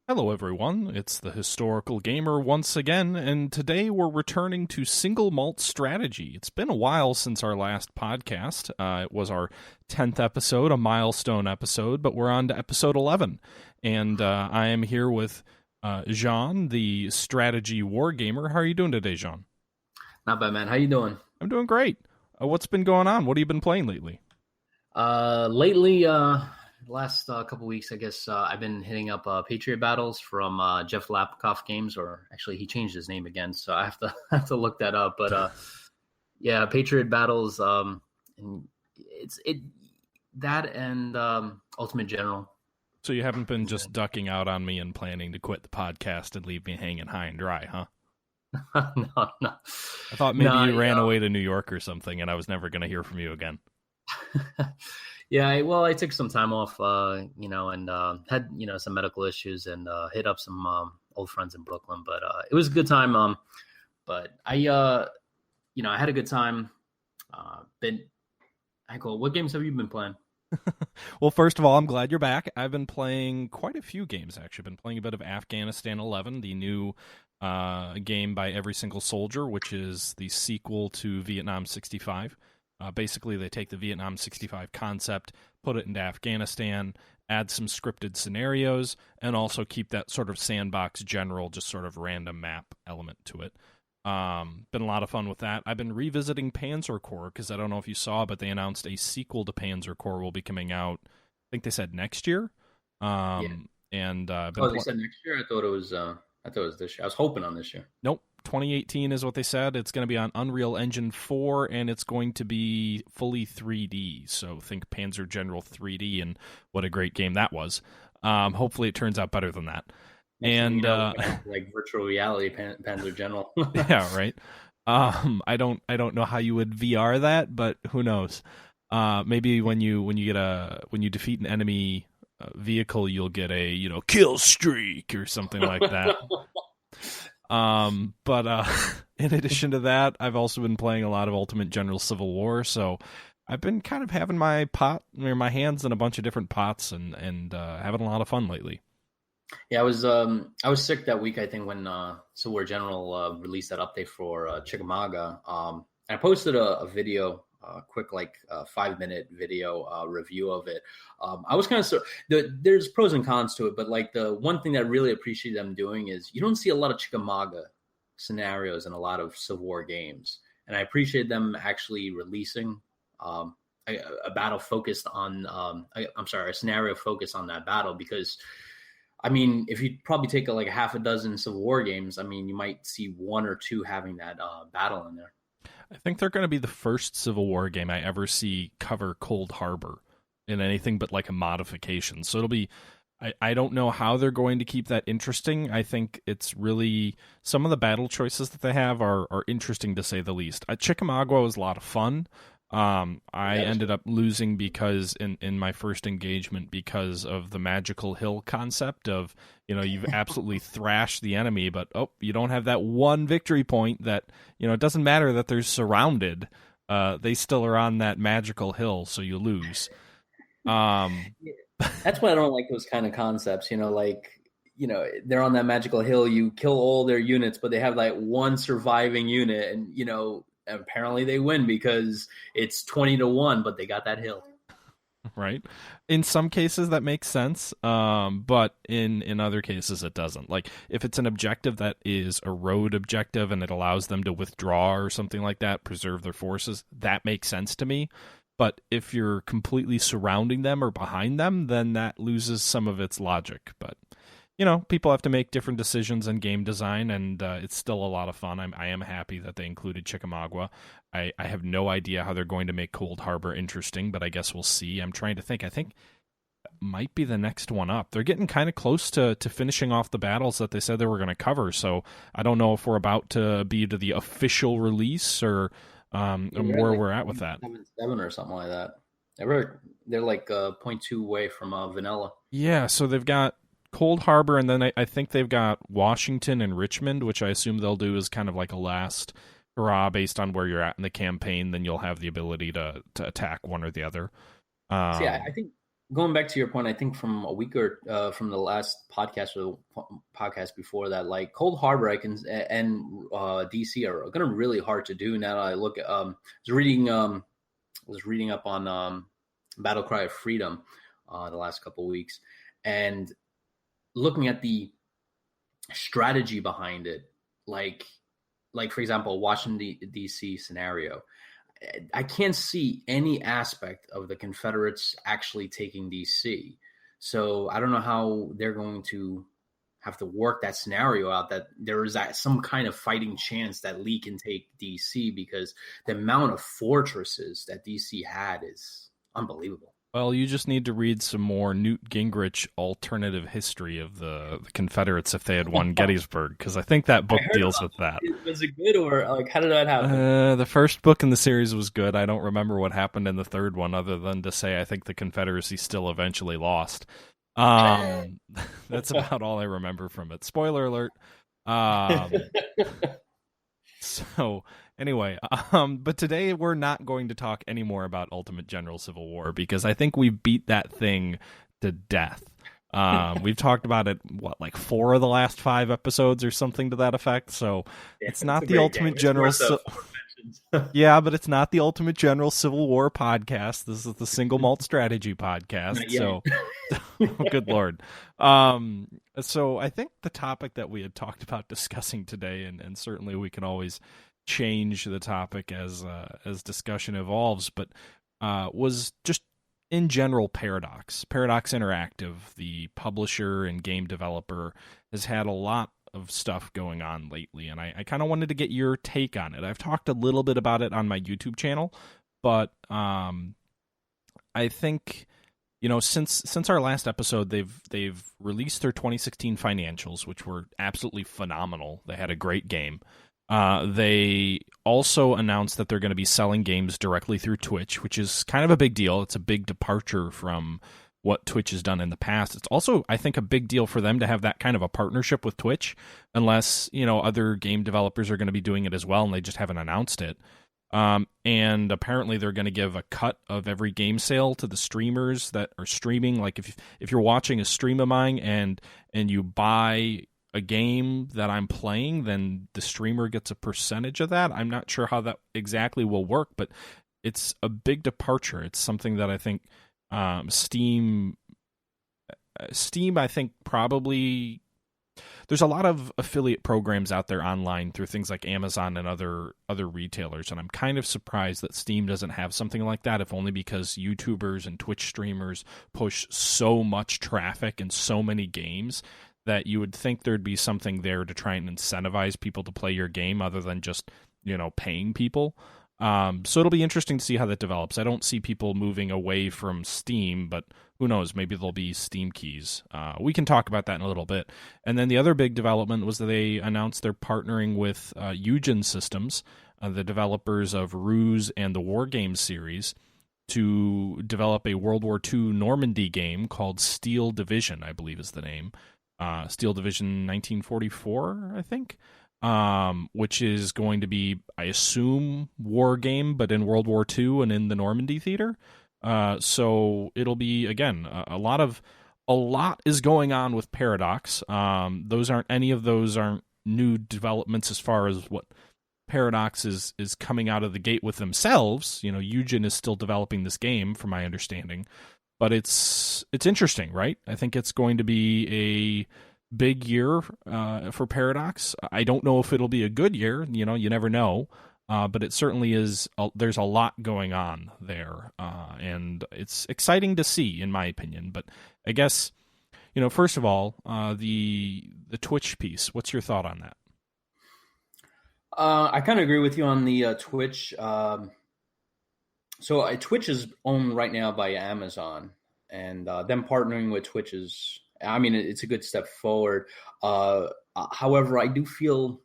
Hello, everyone. It's the Historical Gamer once again, and today we're returning to single malt strategy. It's been a while since our last podcast. It was our 10th episode, a milestone episode, but we're on to episode 11. And I am here with Jean, the Strategy Wargamer. How are you doing today, Jean? Not bad, man. How you doing? I'm doing great. What's been going on? What have you been playing lately? Lately, last couple weeks, I guess I've been hitting up Patriot Battles from Jeff Lapkoff Games, or actually he changed his name again, so I have to look that up. But yeah, Patriot Battles, and it's that and Ultimate General. So you haven't been just ducking out on me and planning to quit the podcast and leave me hanging high and dry, huh? No. I thought maybe you ran away to New York or something, and I was never going to hear from you again. Yeah, well, I took some time off, and had, some medical issues and hit up some old friends in Brooklyn. But it was a good time. But I had a good time. What games have you been playing? Well, first of all, I'm glad you're back. I've been playing quite a few games, actually. I've been playing a bit of Afghanistan 11, the new game by Every Single Soldier, which is the sequel to Vietnam 65. Basically, they take the Vietnam 65 concept, put it into Afghanistan, add some scripted scenarios, and also keep that sort of sandbox general, just sort of random map element to it. Been a lot of fun with that. I've been revisiting Panzer Corps, because I don't know if you saw, but they announced a sequel to Panzer Corps will be coming out, I think they said next year. Yeah. And they said next year? I thought it was this year. I was hoping on this year. Nope. 2018 is what they said. It's going to be on Unreal Engine 4, and it's going to be fully 3D. So think Panzer General 3D, and what a great game that was. Hopefully it turns out better than that. And like virtual reality Panzer General. Yeah, right. I don't know how you would VR that, but who knows? Maybe when you defeat an enemy vehicle, you'll get a kill streak or something like that. But in addition to that, I've also been playing a lot of Ultimate General Civil War, so I've been kind of having my hands in a bunch of different pots and having a lot of fun lately. Yeah, I was sick that week, I think, when Civil War General released that update for Chickamauga. I posted a video, quick 5-minute video review of it. I was kind of there's pros and cons to it, but like the one thing that I really appreciate them doing is you don't see a lot of Chickamauga scenarios in a lot of Civil War games, and I appreciate them actually releasing a battle focused on a scenario focused on that battle, because I mean, if you probably take a half a dozen Civil War games, I mean, you might see one or two having that battle in there. I think they're going to be the first Civil War game I ever see cover Cold Harbor in anything but like a modification. So it'll be, I don't know how they're going to keep that interesting. I think it's really, some of the battle choices that they have are interesting to say the least. Chickamauga was a lot of fun. I ended up losing because in my first engagement because of the magical hill concept of, you've absolutely thrashed the enemy, but you don't have that one victory point that, it doesn't matter that they're surrounded. They still are on that magical hill, so you lose. That's why I don't like those kind of concepts, they're on that magical hill, you kill all their units, but they have like one surviving unit, and, apparently they win because it's 20-1, but they got that hill. Right. In some cases that makes sense, but in other cases it doesn't. Like if it's an objective that is a road objective and it allows them to withdraw or something like that, preserve their forces, that makes sense to me. But if you're completely surrounding them or behind them, then that loses some of its logic. But people have to make different decisions in game design, and it's still a lot of fun. I am happy that they included Chickamauga. I have no idea how they're going to make Cold Harbor interesting, but I guess we'll see. I'm trying to think. I think it might be the next one up. They're getting kind of close to finishing off the battles that they said they were going to cover, so I don't know if we're about to be to the official release or where we're at with that. 7 or something like that. They're like 0.2 away from vanilla. Yeah, so they've got Cold Harbor, and then I think they've got Washington and Richmond, which I assume they'll do as kind of like a last hurrah based on where you're at in the campaign. Then you'll have the ability to attack one or the other. I think going back to your point, I think from a week or from the last podcast or the podcast before that, like Cold Harbor, I can and DC are going to really hard to do. Now that I look at, was reading up on Battle Cry of Freedom the last couple of weeks, and looking at the strategy behind it, like for example, Washington D.C. scenario. I can't see any aspect of the Confederates actually taking DC. So I don't know how they're going to have to work that scenario out, that there is some kind of fighting chance that Lee can take DC, because the amount of fortresses that DC had is unbelievable. Well, you just need to read some more Newt Gingrich alternative history of the Confederates if they had won Gettysburg, because I think that book deals with that. Was it good, or like how did that happen? The first book in the series was good. I don't remember what happened in the third one, other than to say I think the Confederacy still eventually lost. That's about all I remember from it. Spoiler alert. So anyway, but today we're not going to talk anymore about Ultimate General Civil War, because I think we beat that thing to death. We've talked about it, like 4 of the last 5 episodes or something to that effect. So it's not the Ultimate General. Yeah, but it's not the Ultimate General Civil War podcast. This is the Single Malt Strategy podcast. So, oh, good Lord. So I think the topic that we had talked about discussing today, and certainly we can always change the topic as discussion evolves, but was just in general Paradox. Paradox Interactive, the publisher and game developer, has had a lot of stuff going on lately, and I kind of wanted to get your take on it. I've talked a little bit about it on my YouTube channel, but I think, you know, since our last episode, they've released their 2016 financials, which were absolutely phenomenal. They had a great game. They also announced that they're going to be selling games directly through Twitch, which is kind of a big deal. It's a big departure from what Twitch has done in the past. It's also, I think, a big deal for them to have that kind of a partnership with Twitch, unless, you know, other game developers are going to be doing it as well, and they just haven't announced it. And apparently they're going to give a cut of every game sale to the streamers that are streaming. Like if you're watching a stream of mine and you buy a game that I'm playing, then the streamer gets a percentage of that. I'm not sure how that exactly will work, but it's a big departure. It's something that I think Steam, I think probably there's a lot of affiliate programs out there online through things like Amazon and other retailers, and I'm kind of surprised that Steam doesn't have something like that, if only because YouTubers and Twitch streamers push so much traffic and so many games that you would think there'd be something there to try and incentivize people to play your game other than just, you know, paying people. So it'll be interesting to see how that develops. I don't see people moving away from Steam, but who knows? Maybe there'll be Steam keys. We can talk about that in a little bit. And then the other big development was that they announced they're partnering with Eugen Systems, the developers of Ruse and the Wargame series, to develop a World War II Normandy game called Steel Division, I believe is the name. Steel Division 1944, I think. Which is going to be, I assume, war game, but in World War II and in the Normandy theater. So it'll be, again, a lot is going on with Paradox. Any of those aren't new developments as far as what Paradox is coming out of the gate with themselves. You know, Eugen is still developing this game, from my understanding, but it's interesting, right? I think it's going to be a big year for Paradox. I don't know if it'll be a good year. You know, you never know. But it certainly is. There's a lot going on there, and it's exciting to see, in my opinion. But I guess, you know, first of all, the Twitch piece. What's your thought on that? I kind of agree with you on the Twitch. So Twitch is owned right now by Amazon, and them partnering with Twitch is, I mean, it's a good step forward. However, I do feel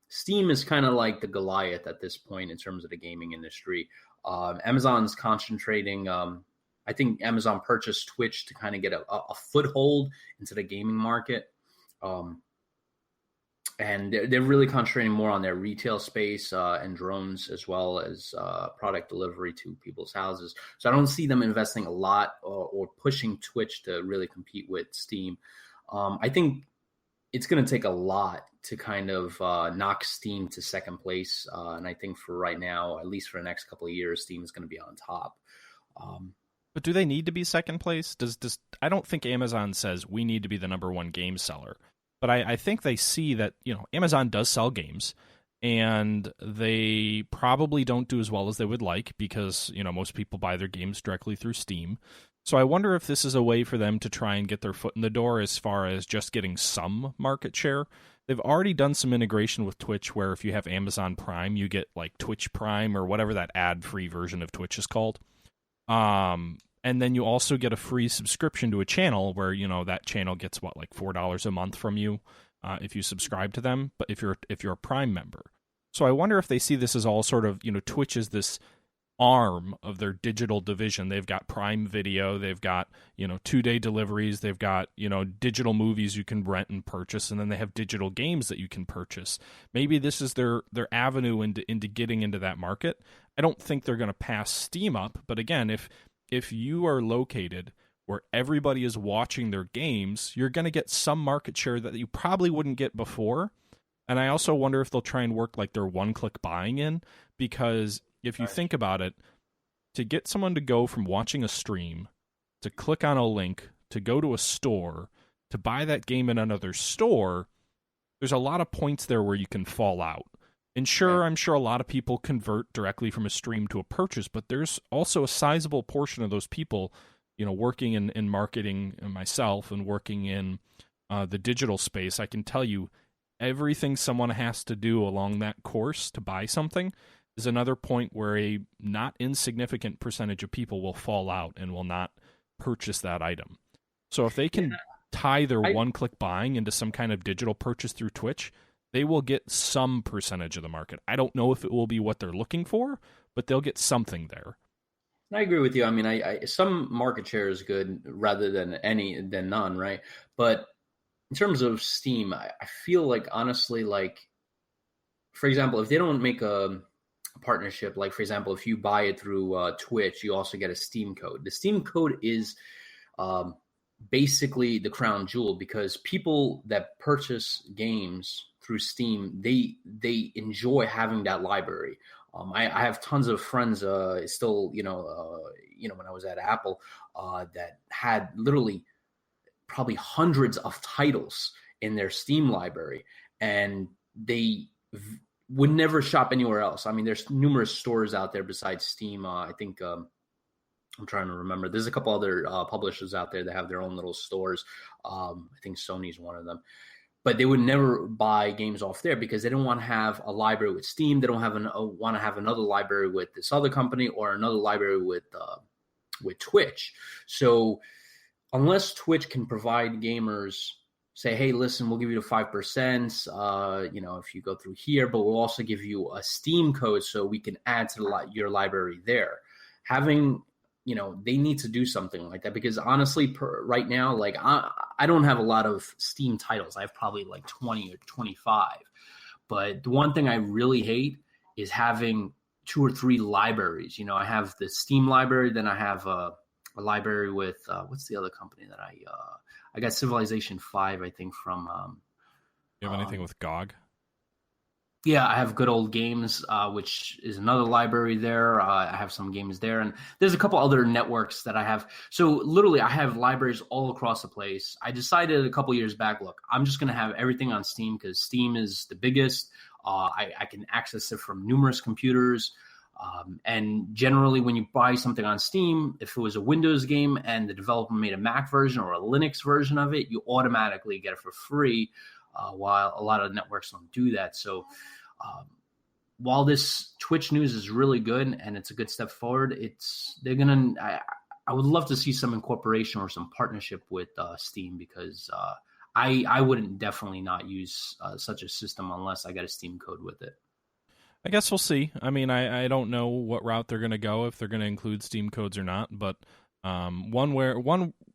Steam is kind of like the Goliath at this point in terms of the gaming industry. Amazon's concentrating. I think Amazon purchased Twitch to kind of get a foothold into the gaming market. and they're really concentrating more on their retail space and drones, as well as product delivery to people's houses. So I don't see them investing a lot or pushing Twitch to really compete with Steam. I think it's going to take a lot to kind of knock Steam to second place. And I think for right now, at least for the next couple of years, Steam is going to be on top. But do they need to be second place? Does I don't think Amazon says we need to be the number one game seller. But I think they see that, Amazon does sell games, and they probably don't do as well as they would like because, most people buy their games directly through Steam. So I wonder if this is a way for them to try and get their foot in the door as far as just getting some market share. They've already done some integration with Twitch where if you have Amazon Prime, you get like Twitch Prime or whatever that ad-free version of Twitch is called. And then you also get a free subscription to a channel where, that channel gets like $4 a month from you if you subscribe to them, but if you're a Prime member. So I wonder if they see this as all sort of, Twitch is this arm of their digital division. They've got Prime Video, they've got, 2-day deliveries, they've got, digital movies you can rent and purchase, and then they have digital games that you can purchase. Maybe this is their avenue into getting into that market. I don't think they're going to pass Steam up, but again, if you are located where everybody is watching their games, you're going to get some market share that you probably wouldn't get before. And I also wonder if they'll try and work like their one-click buying in, because if you think about it, to get someone to go from watching a stream, to click on a link, to go to a store, to buy that game in another store, there's a lot of points there where you can fall out. And sure, I'm sure a lot of people convert directly from a stream to a purchase, but there's also a sizable portion of those people, working in marketing myself and working in the digital space. I can tell you everything someone has to do along that course to buy something is another point where a not insignificant percentage of people will fall out and will not purchase that item. So if they can tie their one-click buying into some kind of digital purchase through Twitch, they will get some percentage of the market. I don't know if it will be what they're looking for, but they'll get something there. I agree with you. I mean, I some market share is good rather than none, right? But in terms of Steam, I feel like, honestly, like, for example, if they don't make a partnership, like, for example, if you buy it through Twitch, you also get a Steam code. The Steam code is basically the crown jewel, because people that purchase games through Steam, they enjoy having that library. I have tons of friends still, when I was at Apple, that had literally probably hundreds of titles in their Steam library, and they would never shop anywhere else. I mean, there's numerous stores out there besides Steam. I think I'm trying to remember. There's a couple other publishers out there that have their own little stores. I think Sony's one of them. But they would never buy games off there because they don't want to have a library with Steam. They don't want to have another library with this other company or another library with Twitch. So unless Twitch can provide gamers, say, hey, listen, we'll give you the 5%, if you go through here, but we'll also give you a Steam code so we can add to your library there. They need to do something like that, because honestly, right now, like, I don't have a lot of Steam titles. I have probably like 20 or 25. But the one thing I really hate is having 2 or 3 libraries. I have the Steam library, then I have a library with what's the other company that I got? Civilization 5, I think, from. You have anything with GOG? Yeah, I have Good Old Games, which is another library there. I have some games there. And there's a couple other networks that I have. So literally, I have libraries all across the place. I decided a couple years back, look, I'm just going to have everything on Steam because Steam is the biggest. I can access it from numerous computers. And generally, when you buy something on Steam, if it was a Windows game and the developer made a Mac version or a Linux version of it, you automatically get it for free. While a lot of networks don't do that. So while this Twitch news is really good and it's a good step forward, I would love to see some incorporation or some partnership with Steam, because I wouldn't definitely not use such a system unless I got a Steam code with it. I guess we'll see. I mean, I don't know what route they're going to go, if they're going to include Steam codes or not, but one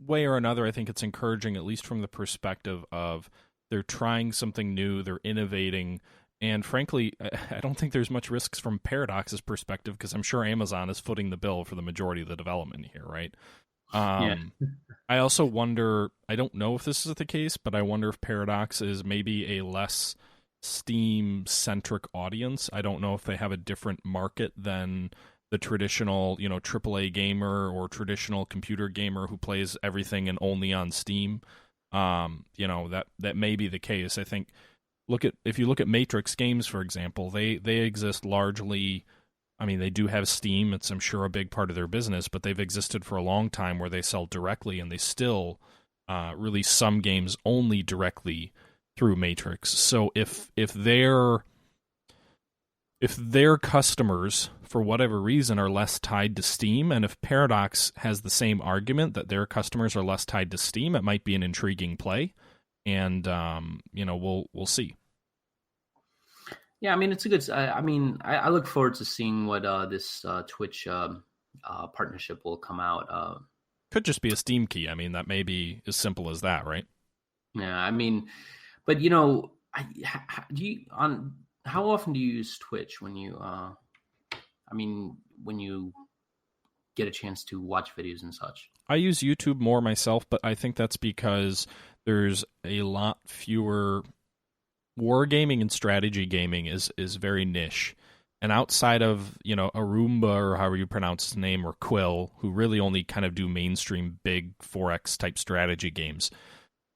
way or another, I think it's encouraging, at least from the perspective of They're trying something new. They're innovating. And frankly, I don't think there's much risks from Paradox's perspective because I'm sure Amazon is footing the bill for the majority of the development here, right? Yeah. I also wonder, I don't know if this is the case, but I wonder if Paradox is maybe a less Steam-centric audience. I don't know if they have a different market than the traditional, AAA gamer or traditional computer gamer who plays everything and only on Steam. That may be the case. I think if you look at Matrix games, for example, they exist largely. I mean, they do have Steam. It's, I'm sure, a big part of their business, but they've existed for a long time where they sell directly, and they still release some games only directly through Matrix. So if their customers, for whatever reason, are less tied to Steam, and if Paradox has the same argument that their customers are less tied to Steam, it might be an intriguing play. And we'll see. Yeah, I mean, it's a good. I look forward to seeing what this Twitch partnership will come out. Could just be a Steam key. I mean, that may be as simple as that, right? Yeah, I mean, but how often do you use Twitch when you when you get a chance to watch videos and such? I use YouTube more myself, but I think that's because there's a lot fewer. Wargaming and strategy gaming is very niche. And outside of, Arumba, or however you pronounce his name, or Quill, who really only kind of do mainstream big 4X type strategy games,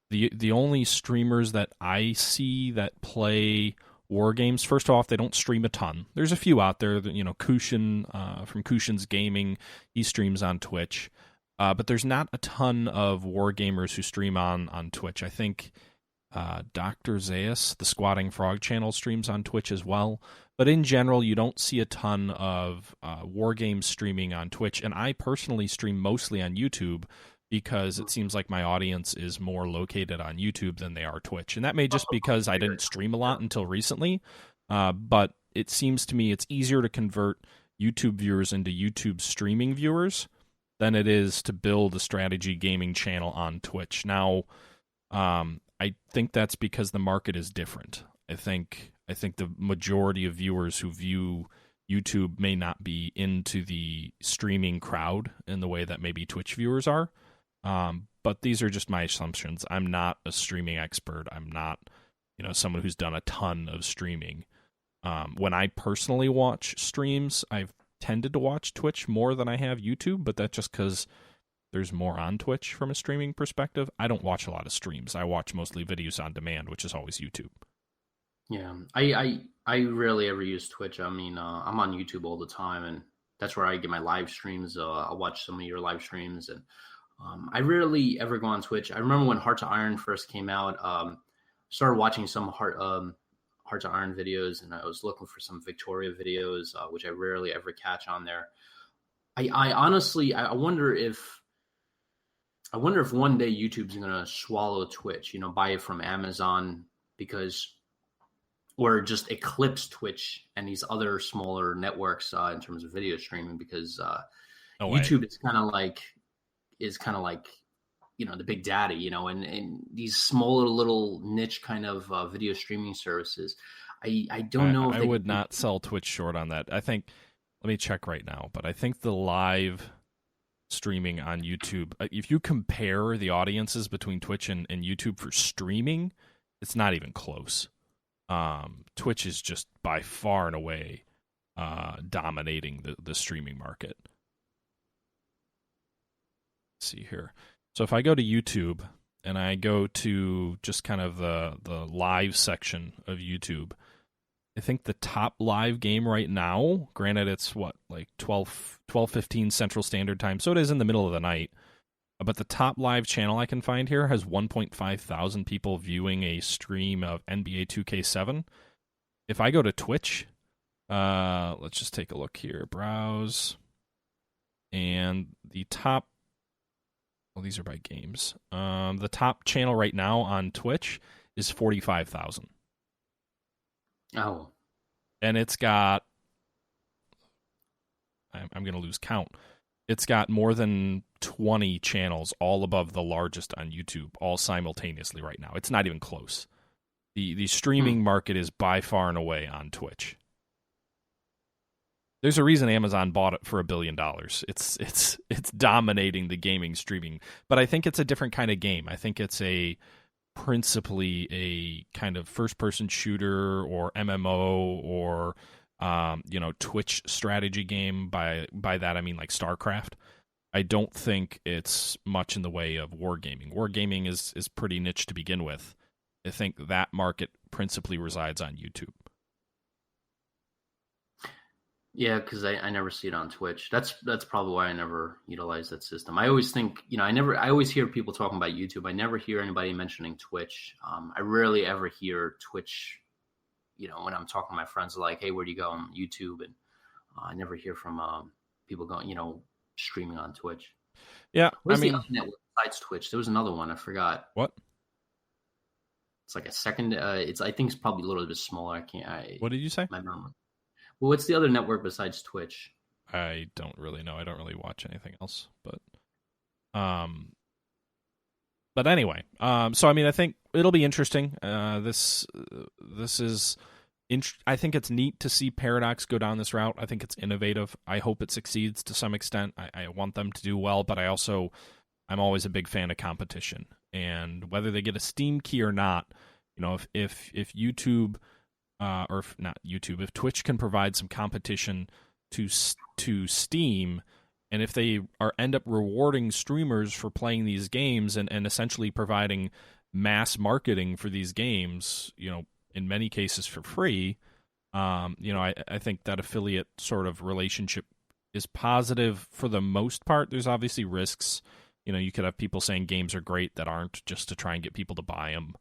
the only streamers that I see that play war games, first off, they don't stream a ton. There's a few out there, Kushin from Kushin's Gaming, he streams on Twitch. But there's not a ton of war gamers who stream on Twitch. I think Dr. Zaius, the Squatting Frog channel, streams on Twitch as well. But in general, you don't see a ton of war games streaming on Twitch. And I personally stream mostly on YouTube because it seems like my audience is more located on YouTube than they are Twitch. And that may just because I didn't stream a lot until recently. But it seems to me it's easier to convert YouTube viewers into YouTube streaming viewers than it is to build a strategy gaming channel on Twitch. Now, I think that's because the market is different. I think the majority of viewers who view YouTube may not be into the streaming crowd in the way that maybe Twitch viewers are. But these are just my assumptions. I'm not a streaming expert. I'm not, someone who's done a ton of streaming. When I personally watch streams, I've tended to watch Twitch more than I have YouTube, but that's just because there's more on Twitch from a streaming perspective. I don't watch a lot of streams. I watch mostly videos on demand, which is always YouTube. Yeah, I rarely ever use Twitch. I mean, I'm on YouTube all the time, and that's where I get my live streams. I'll watch some of your live streams, and I rarely ever go on Twitch. I remember when Heart to Iron first came out, started watching some Heart to Iron videos, and I was looking for some Victoria videos, which I rarely ever catch on there. I honestly, I wonder if one day YouTube's going to swallow Twitch, buy it from Amazon or just eclipse Twitch and these other smaller networks in terms of video streaming, because YouTube is kind of like the big daddy, and these smaller little niche kind of video streaming services. I don't know if I would not sell Twitch short on that. I think, let me check right now, but I think the live streaming on YouTube, if you compare the audiences between Twitch and YouTube for streaming, it's not even close. Twitch is just by far and away dominating the streaming market. Let's see here. So if I go to YouTube and I go to just kind of the live section of YouTube, I think the top live game right now, granted it's like 12:15 Central Standard Time, so it is in the middle of the night, but the top live channel I can find here has 1.5 thousand people viewing a stream of NBA 2K7. If I go to Twitch, let's just take a look here, browse, and the top, well, these are by games. The top channel right now on Twitch is 45,000. Oh. And it's got, I'm going to lose count. It's got more than 20 channels all above the largest on YouTube, all simultaneously right now. It's not even close. The streaming market is by far and away on Twitch. There's a reason Amazon bought it for $1 billion. It's dominating the gaming streaming, but I think it's a different kind of game. I think it's principally a kind of first-person shooter or MMO or Twitch strategy game. By that I mean like StarCraft. I don't think it's much in the way of wargaming. Wargaming is pretty niche to begin with. I think that market principally resides on YouTube. Yeah, because I never see it on Twitch. That's probably why I never utilize that system. I always think, I always hear people talking about YouTube. I never hear anybody mentioning Twitch. I rarely ever hear Twitch, when I'm talking to my friends, like, hey, where do you go on YouTube? And I never hear from people going, streaming on Twitch. Yeah, What's the other network besides Twitch? There was another one. I forgot. What? It's like a second. I think it's probably a little bit smaller. What did you say? My memory. Well, what's the other network besides Twitch? I don't really know. I don't really watch anything else, but anyway. So I mean, I think it'll be interesting. This is. I think it's neat to see Paradox go down this route. I think it's innovative. I hope it succeeds to some extent. I want them to do well, but I'm always a big fan of competition. And whether they get a Steam key or not, if YouTube. Or if not YouTube, if Twitch can provide some competition to Steam, and if they end up rewarding streamers for playing these games and essentially providing mass marketing for these games, in many cases for free, I think that affiliate sort of relationship is positive for the most part. There's obviously risks. You could have people saying games are great that aren't, just to try and get people to buy them.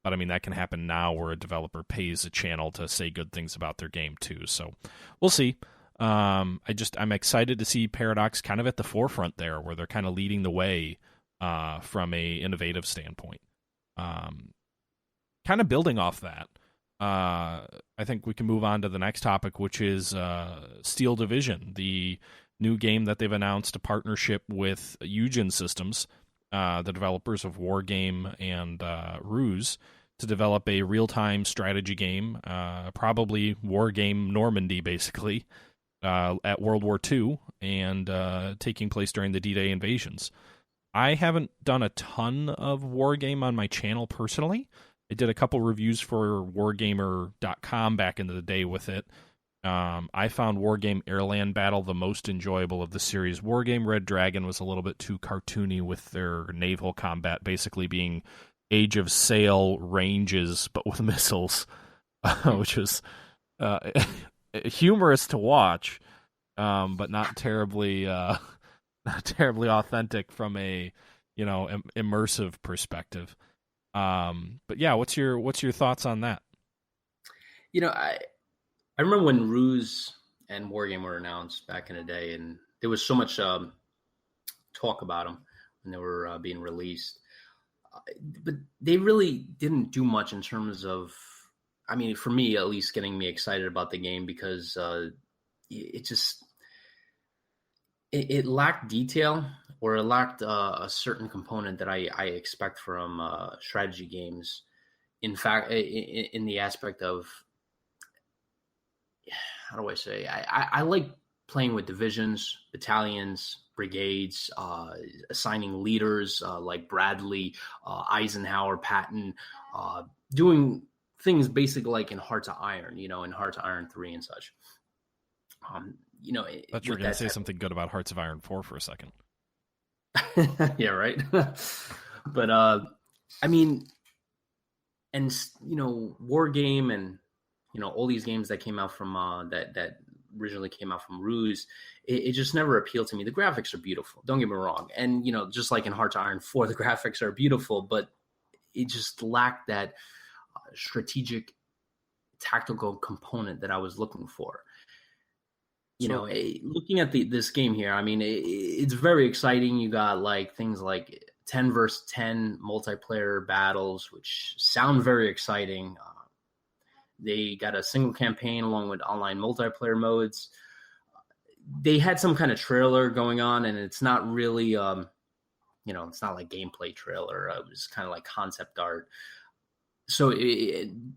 But I mean, that can happen now where a developer pays a channel to say good things about their game too. So we'll see. I'm excited to see Paradox kind of at the forefront there, where they're kind of leading the way, from a innovative standpoint. Kind of building off that. I think we can move on to the next topic, which is, Steel Division, the new game that they've announced a partnership with Eugen Systems, the developers of Wargame and Ruse, to develop a real-time strategy game, probably Wargame Normandy, basically, at World War II, and taking place during the D-Day invasions. I haven't done a ton of Wargame on my channel personally. I did a couple reviews for Wargamer.com back in the day with it. I found Wargame Airland Battle the most enjoyable of the series. Wargame Red Dragon was a little bit too cartoony with their naval combat, basically being Age of Sail ranges, but with missiles, which was humorous to watch, but not terribly authentic from a immersive perspective. But yeah, what's your thoughts on that? I remember when Ruse and Wargame were announced back in the day, and there was so much talk about them when they were being released. But they really didn't do much in terms of, for me at least, getting me excited about the game, because it lacked detail, or it lacked a certain component that I expect from strategy games. In fact, in the aspect of, how do I say? I like playing with divisions, battalions, brigades, assigning leaders like Bradley, Eisenhower, Patton, doing things basically like in Hearts of Iron, in Hearts of Iron 3 and such. I thought you were going to say something good about Hearts of Iron 4 for a second. Yeah, right. But and Wargame and all these games that came out from that originally came out from Ruse, it just never appealed to me. The graphics are beautiful, don't get me wrong, and just like in Hearts of Iron 4, the graphics are beautiful, but it just lacked that strategic, tactical component that I was looking for. Looking at this game here, it's very exciting. You got like things like 10 versus 10 multiplayer battles, which sound very exciting. They got a single campaign along with online multiplayer modes. They had some kind of trailer going on, and it's not really, it's not like gameplay trailer. It was kind of like concept art. So,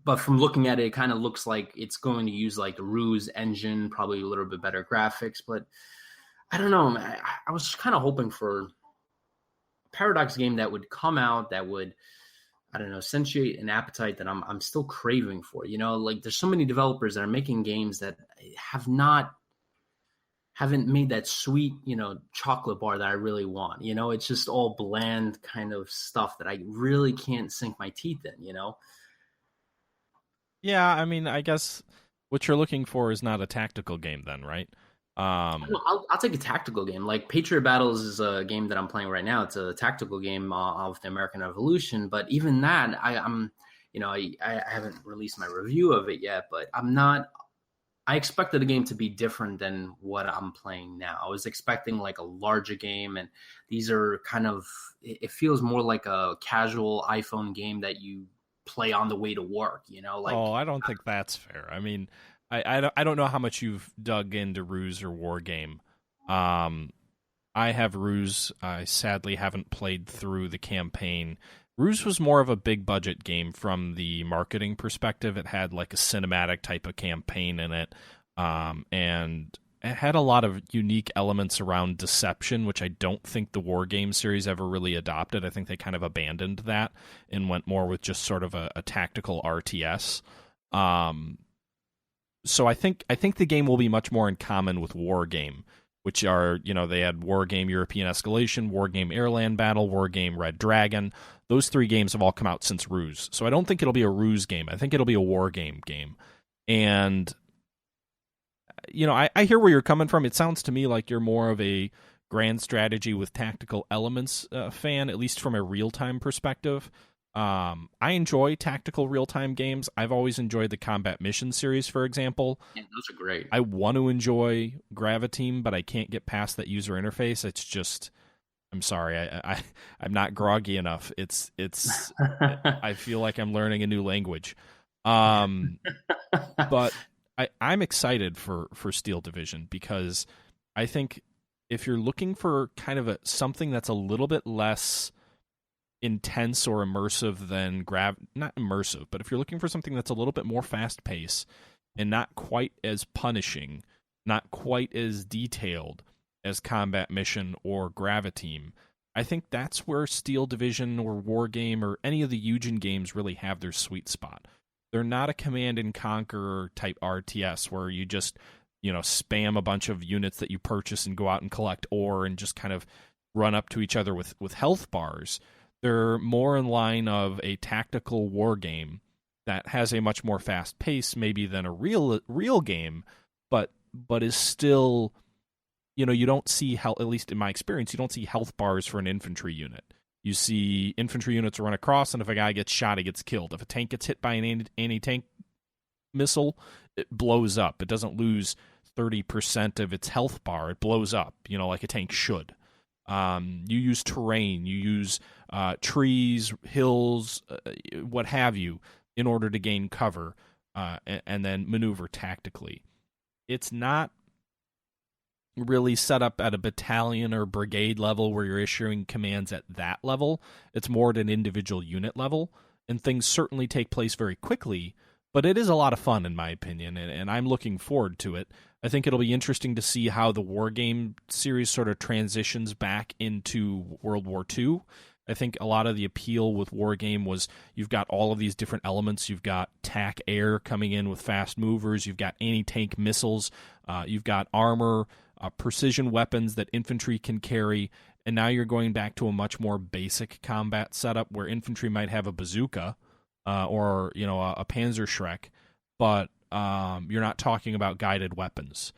but from looking at it, it kind of looks like it's going to use like the Ruse engine, probably a little bit better graphics. But I don't know. I was kind of hoping for a Paradox game that would come out that would, I don't know, satiate an appetite that I'm still craving for. You know, like there's so many developers that are making games that haven't made that sweet, chocolate bar that I really want. It's just all bland kind of stuff that I really can't sink my teeth in. Yeah, I mean, I guess what you're looking for is not a tactical game, then, right? Um, I'll take a tactical game. Like Patriot Battles is a game that I'm playing right now. It's a tactical game of the American Revolution. But even that, I haven't released my review of it yet. But I'm not. I expected the game to be different than what I'm playing now. I was expecting like a larger game, and these are kind of. It feels more like a casual iPhone game that you play on the way to work. Like oh, I don't think that's fair. I mean, I don't know how much you've dug into Ruse or Wargame. Um, I have Ruse. I sadly haven't played through the campaign. Ruse was more of a big budget game from the marketing perspective. It had like a cinematic type of campaign in it, and it had a lot of unique elements around deception, which I don't think the War Game series ever really adopted. I think they kind of abandoned that and went more with just sort of a tactical RTS. Um, so I think the game will be much more in common with War Game, which are, they had War Game European Escalation, War Game Airland Battle, War Game Red Dragon. Those three games have all come out since Ruse. So I don't think it'll be a Ruse game. I think it'll be a War Game game. And I hear where you're coming from. It sounds to me like you're more of a grand strategy with tactical elements fan, at least from a real time perspective. I enjoy tactical real time games. I've always enjoyed the Combat Mission series, for example. Yeah, those are great. I want to enjoy Graviteam, but I can't get past that user interface. It's just, I'm sorry, I'm not groggy enough. It's I feel like I'm learning a new language. But I'm excited for Steel Division because I think if you're looking for kind of something that's a little bit less intense or immersive than not immersive, but if you're looking for something that's a little bit more fast paced and not quite as punishing, not quite as detailed as Combat Mission or Graviteam, I think that's where Steel Division or Wargame or any of the Eugen games really have their sweet spot. They're not a Command and Conquer type RTS where you just, spam a bunch of units that you purchase and go out and collect ore and just kind of run up to each other with health bars. They're more in line of a tactical war game that has a much more fast pace maybe than a real game, but is still, you don't see at least in my experience, you don't see health bars for an infantry unit. You see infantry units run across, and if a guy gets shot, he gets killed. If a tank gets hit by an anti-tank missile, it blows up. It doesn't lose 30% of its health bar. It blows up, like a tank should. You use terrain, you use trees, hills, what have you, in order to gain cover and then maneuver tactically. It's not really set up at a battalion or brigade level where you're issuing commands at that level. It's more at an individual unit level, and things certainly take place very quickly, but it is a lot of fun in my opinion, and I'm looking forward to it. I think it'll be interesting to see how the Wargame series sort of transitions back into World War II. I think a lot of the appeal with Wargame was you've got all of these different elements. You've got TAC air coming in with fast movers. You've got anti-tank missiles. You've got armor, precision weapons that infantry can carry. And now you're going back to a much more basic combat setup where infantry might have a bazooka or a Panzerschreck, but you're not talking about guided weapons.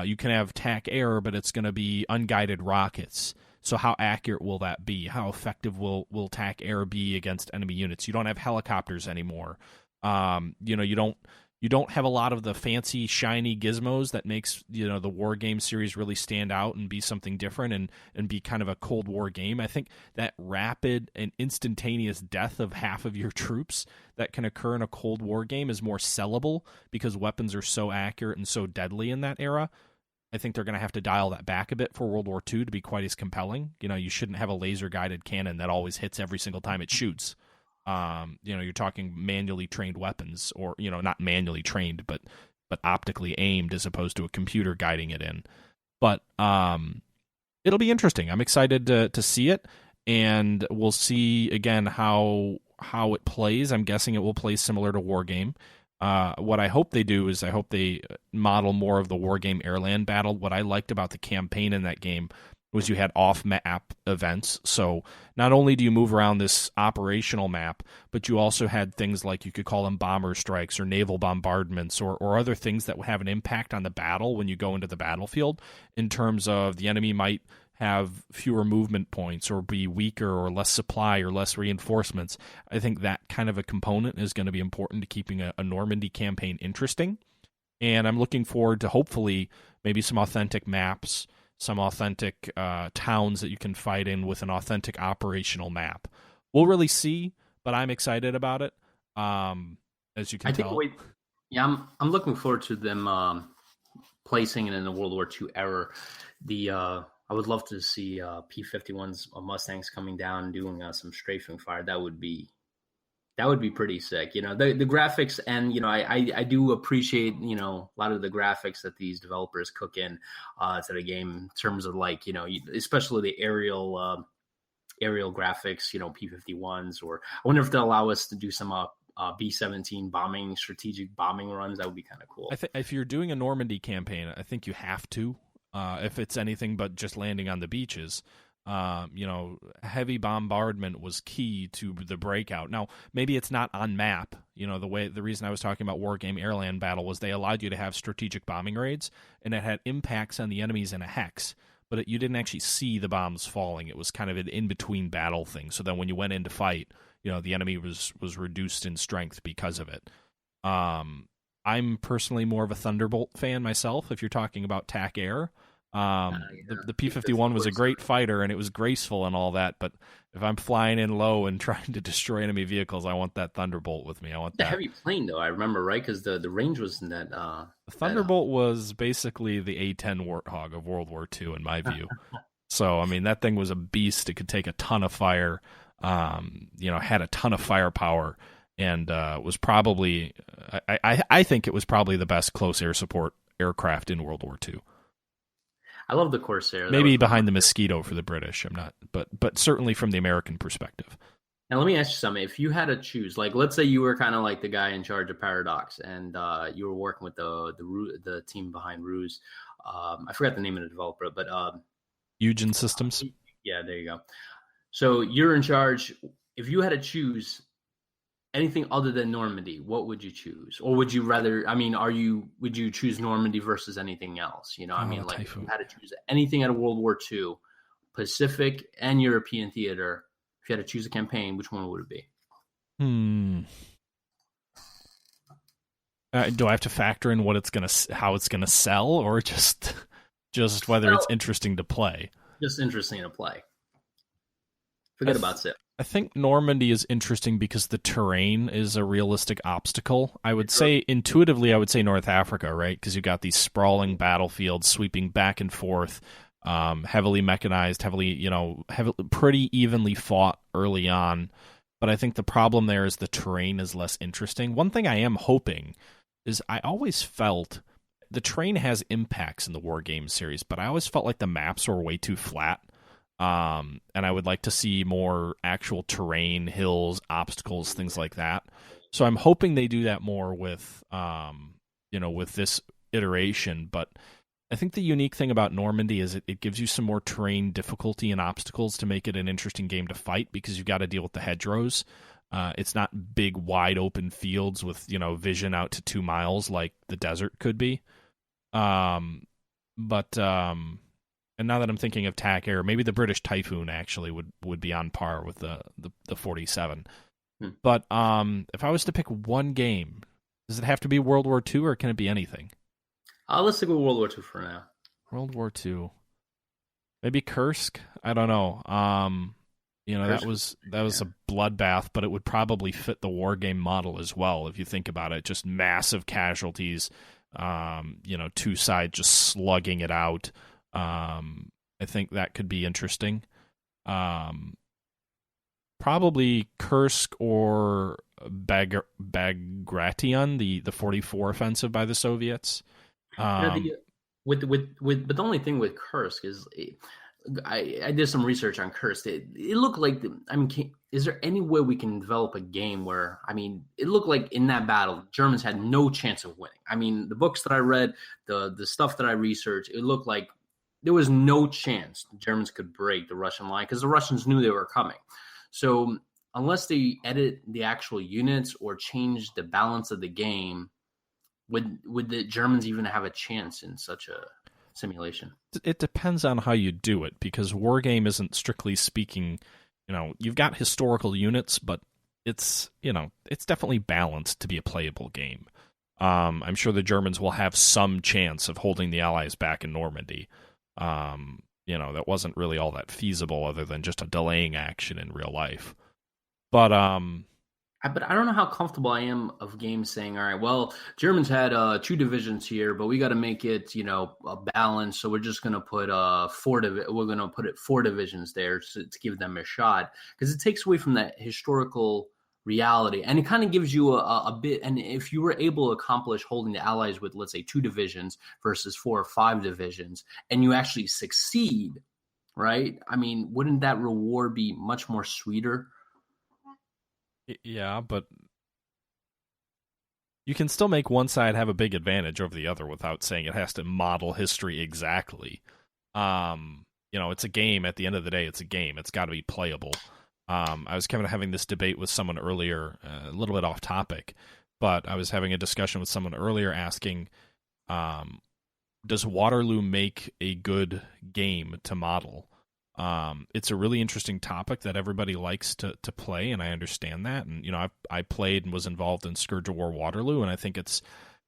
You can have TAC air, but it's going to be unguided rockets. So how accurate will that be? How effective will TAC air be against enemy units? You don't have helicopters anymore. You don't have a lot of the fancy shiny gizmos that makes the War Game series really stand out and be something different and be kind of a Cold War game. I think that rapid and instantaneous death of half of your troops that can occur in a Cold War game is more sellable because weapons are so accurate and so deadly in that era. I think they're going to have to dial that back a bit for World War II to be quite as compelling. You shouldn't have a laser-guided cannon that always hits every single time it shoots. You're talking manually trained weapons, or not manually trained, but optically aimed as opposed to a computer guiding it in. But it'll be interesting. I'm excited to see it, and we'll see again how it plays. I'm guessing it will play similar to Wargame. What I hope they do is I hope they model more of the Wargame Airland battle. What I liked about the campaign in that game was you had off-map events. So not only do you move around this operational map, but you also had things like, you could call them bomber strikes or naval bombardments, or other things that would have an impact on the battle when you go into the battlefield, in terms of the enemy might have fewer movement points or be weaker or less supply or less reinforcements. I think that kind of a component is going to be important to keeping a Normandy campaign interesting. And I'm looking forward to hopefully maybe some authentic maps, some authentic towns that you can fight in with an authentic operational map. We'll really see, but I'm excited about it. As you can tell. I'm looking forward to them placing it in the World War II era. I would love to see P-51s Mustangs coming down and doing some strafing fire. That would be pretty sick. The graphics, and I do appreciate a lot of the graphics that these developers cook in to the game, in terms of especially the aerial graphics. P-51s, or I wonder if they'll allow us to do some B-17 strategic bombing runs. That would be kind of cool. If you're doing a Normandy campaign, I think you have to. If it's anything but just landing on the beaches, heavy bombardment was key to the breakout. Now, maybe it's not on map. The reason I was talking about Wargame Airland Battle was they allowed you to have strategic bombing raids, and it had impacts on the enemies in a hex, but you didn't actually see the bombs falling. It was kind of an in-between battle thing. So then when you went in to fight, the enemy was reduced in strength because of it. I'm personally more of a Thunderbolt fan myself, if you're talking about TAC Air. The P-51 was a great fighter, and it was graceful and all that, but if I'm flying in low and trying to destroy enemy vehicles, I want that Thunderbolt with me. I want that. Heavy plane, though, I remember, right? Because the range wasn't that... the Thunderbolt was basically the A-10 Warthog of World War II, in my view. So, I mean, that thing was a beast. It could take a ton of fire, had a ton of firepower, and was probably... I think it was probably the best close air support aircraft in World War II. I love the Corsair. Maybe behind the Mosquito for the British. I'm not, but certainly from the American perspective. Now, let me ask you something. If you had to choose, let's say you were kind of like the guy in charge of Paradox, and you were working with the team behind Ruse. I forgot the name of the developer, but Eugen Systems. Yeah, there you go. So you're in charge. If you had to choose anything other than Normandy, what would you choose? Or would you rather, would you choose Normandy versus anything else? If you had to choose anything out of World War II, Pacific and European theater, if you had to choose a campaign, which one would it be? Do I have to factor in how it's gonna sell, or just whether it's interesting to play? Just interesting to play. Forget about SIP. I think Normandy is interesting because the terrain is a realistic obstacle. I would say intuitively, North Africa, right? Because you got these sprawling battlefields sweeping back and forth, heavily mechanized, pretty evenly fought early on. But I think the problem there is the terrain is less interesting. One thing I am hoping is, I always felt the terrain has impacts in the Wargame series, but I always felt like the maps were way too flat. And I would like to see more actual terrain, hills, obstacles, things like that. So I'm hoping they do that more with this iteration. But I think the unique thing about Normandy is it gives you some more terrain difficulty and obstacles to make it an interesting game to fight, because you've got to deal with the hedgerows. It's not big, wide open fields with, vision out to 2 miles like the desert could be. And now that I'm thinking of TAC Air, maybe the British Typhoon actually would be on par with the 47. But if I was to pick one game, does it have to be World War II, or can it be anything? Let's stick with World War II for now. World War II. Maybe Kursk? I don't know. That was a bloodbath, but it would probably fit the Wargame model as well, if you think about it. Just massive casualties, two sides just slugging it out. I think that could be interesting. probably Kursk or Bagration, the 44 offensive by the Soviets. You know, Um, the with but the only thing with Kursk is I did some research on Kursk. It looked like I mean, is there any way we can develop a game where I mean, it looked like in that battle, Germans had no chance of winning. I mean, the books that I read, the stuff that I researched, it looked like there was no chance the Germans could break the Russian line because the Russians knew they were coming. So unless they edit the actual units or change the balance of the game, would the Germans even have a chance in such a simulation? it depends on how you do it, because Wargame isn't strictly speaking, you've got historical units, but it's definitely balanced to be a playable game. I'm sure the Germans will have some chance of holding the Allies back in Normandy. That wasn't really all that feasible other than just a delaying action in real life. But But I don't know how comfortable I am of games saying, all right, well, Germans had two divisions here, but we got to make it, a balance. So we're just going to put we're going to put it four divisions there to give them a shot, because it takes away from that historical reality, and it kind of gives you a bit. And if you were able to accomplish holding the Allies with, let's say, two divisions versus 4 or 5 divisions, and you actually succeed, right? I mean, wouldn't that reward be much more sweeter? yeah, but you can still make one side have a big advantage over the other without saying it has to model history exactly. It's a game. At the end of the day, it's a game. It's got to be playable. I was kind of having this debate with someone earlier, a little bit off topic, but I was having a discussion with someone earlier asking, does Waterloo make a good game to model? It's a really interesting topic that everybody likes to play, and I understand that. And I played and was involved in Scourge of War Waterloo, and I think it's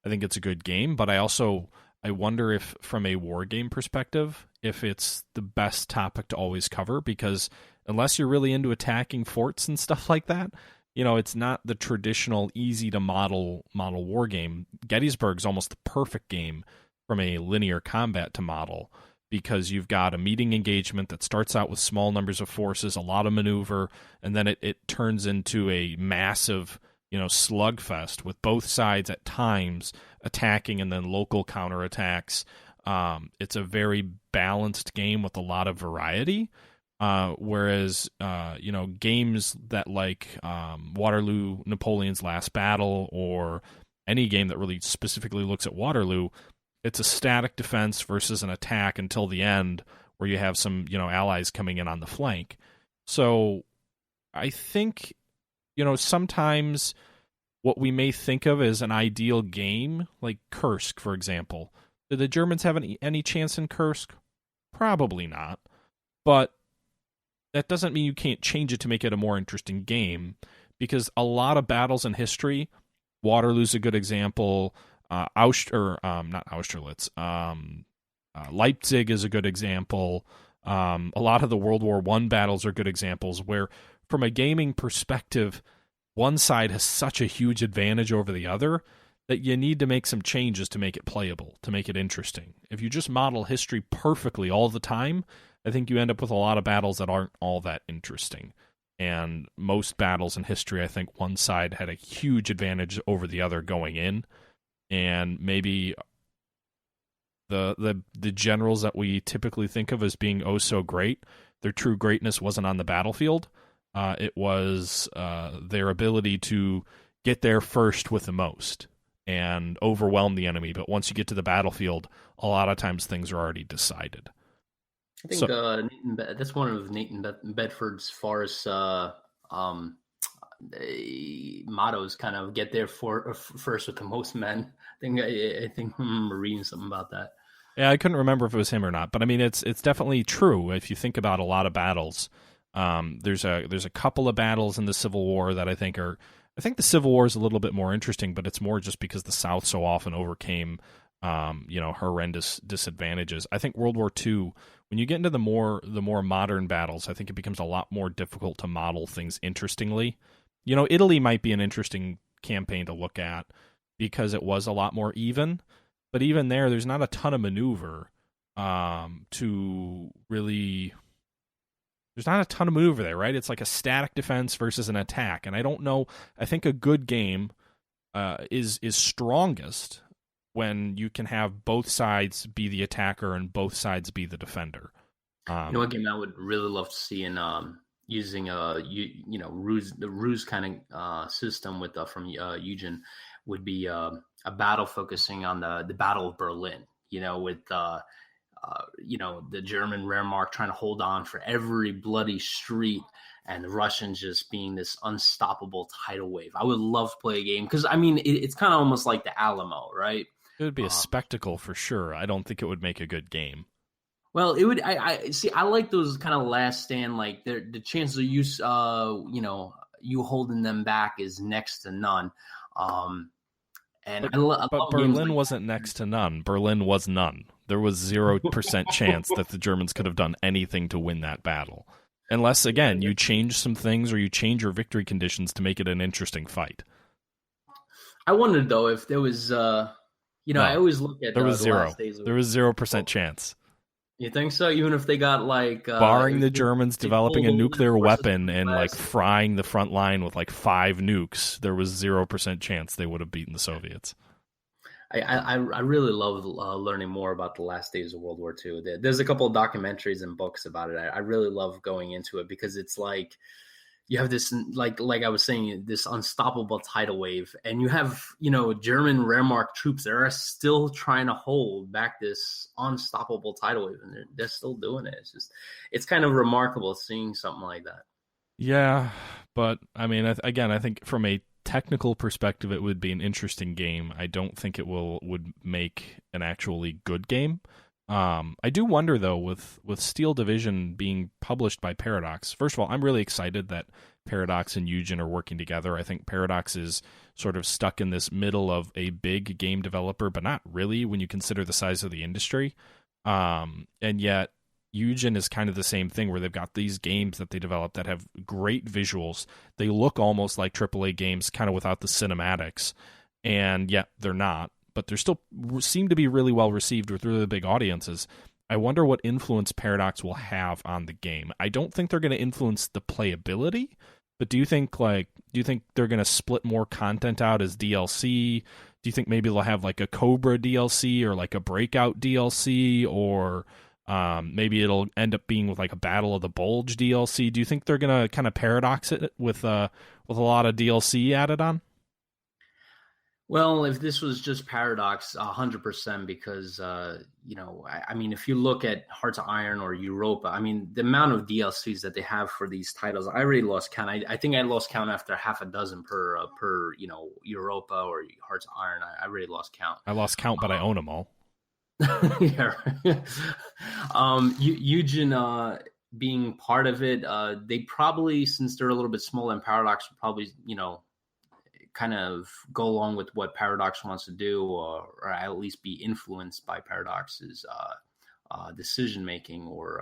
a good game. But I wonder if, from a war game perspective, if it's the best topic to always cover, because unless you're really into attacking forts and stuff like that, it's not the traditional easy to model war game. Gettysburg's almost the perfect game from a linear combat to model, because you've got a meeting engagement that starts out with small numbers of forces, a lot of maneuver, and then it turns into a massive, slugfest with both sides at times attacking and then local counterattacks. It's a very balanced game with a lot of variety. Whereas, games that like Waterloo, Napoleon's Last Battle, or any game that really specifically looks at Waterloo, it's a static defense versus an attack until the end, where you have some, allies coming in on the flank. So I think, sometimes what we may think of as an ideal game, like Kursk, for example. Did the Germans have any chance in Kursk? Probably not. But that doesn't mean you can't change it to make it a more interesting game, because a lot of battles in history, Waterloo's a good example, not Austerlitz, Leipzig is a good example. A lot of the World War I battles are good examples where, from a gaming perspective, one side has such a huge advantage over the other that you need to make some changes to make it playable, to make it interesting. If you just model history perfectly all the time, I think you end up with a lot of battles that aren't all that interesting. And most battles in history, I think one side had a huge advantage over the other going in, and maybe the generals that we typically think of as being oh so great, their true greatness wasn't on the battlefield. It was their ability to get there first with the most and overwhelm the enemy. But once you get to the battlefield, a lot of times things are already decided. I think that's one of Nathan Bedford's forest mottos, kind of get there first with the most men. I think I'm reading something about that. Yeah, I couldn't remember if it was him or not, but I mean, it's definitely true. If you think about a lot of battles, there's a couple of battles in the Civil War that I think the Civil War is a little bit more interesting, but it's more just because the South so often overcame, horrendous disadvantages. I think World War II, when you get into the more modern battles, I think it becomes a lot more difficult to model things interestingly. Italy might be an interesting campaign to look at because it was a lot more even, but even there's not a ton of maneuver to really There's not a ton of maneuver there, right? It's like a static defense versus an attack, and I don't know. I think a good game is strongest when you can have both sides be the attacker and both sides be the defender. You know what game I would really love to see in using ruse, the ruse kind of system with from Eugen would be a battle focusing on the Battle of Berlin. With the German Wehrmacht trying to hold on for every bloody street, and the Russians just being this unstoppable tidal wave. I would love to play a game because it's kind of almost like the Alamo, right? It would be a spectacle for sure. I don't think it would make a good game. Well, it would. I see. I like those kind of last stand. Like the chances of you holding them back is next to none. But Berlin wasn't next to none. Berlin was none. There was 0% chance that the Germans could have done anything to win that battle, unless again you change some things or you change your victory conditions to make it an interesting fight. I wondered though if there was. No, I always look at there was zero. There was 0% chance. You think so? Even if they got barring the Germans developing a nuclear weapon and frying the front line with 5 nukes, there was 0% chance they would have beaten the Soviets. I really love learning more about the last days of World War II. There's a couple of documentaries and books about it. I really love going into it because it's like you have this, like I was saying, this unstoppable tidal wave, and you have, German Wehrmacht troops that are still trying to hold back this unstoppable tidal wave, and they're still doing it. It's kind of remarkable seeing something like that. Yeah, but I think from a technical perspective, it would be an interesting game. I don't think it would make an actually good game. I do wonder, though, with Steel Division being published by Paradox, first of all, I'm really excited that Paradox and Eugen are working together. I think Paradox is sort of stuck in this middle of a big game developer, but not really when you consider the size of the industry. And yet, Eugen is kind of the same thing where they've got these games that they develop that have great visuals. They look almost like AAA games, kind of without the cinematics, and yet they're not. But they still seem to be really well received with really big audiences. I wonder what influence Paradox will have on the game. I don't think they're going to influence the playability, but do you think they're going to split more content out as DLC? Do you think maybe they'll have a Cobra DLC or a Breakout DLC, or maybe it'll end up being with a Battle of the Bulge DLC? Do you think they're going to kind of paradox it with a lot of DLC added on? Well, if this was just Paradox, 100%, because, if you look at Hearts of Iron or Europa, the amount of DLCs that they have for these titles, I already lost count. I think I lost count after half a dozen per Europa or Hearts of Iron. I already lost count. I lost count, but I own them all. Yeah. Eugen being part of it, they probably, since they're a little bit smaller than Paradox, would probably, kind of go along with what Paradox wants to do, or at least be influenced by Paradox's decision making or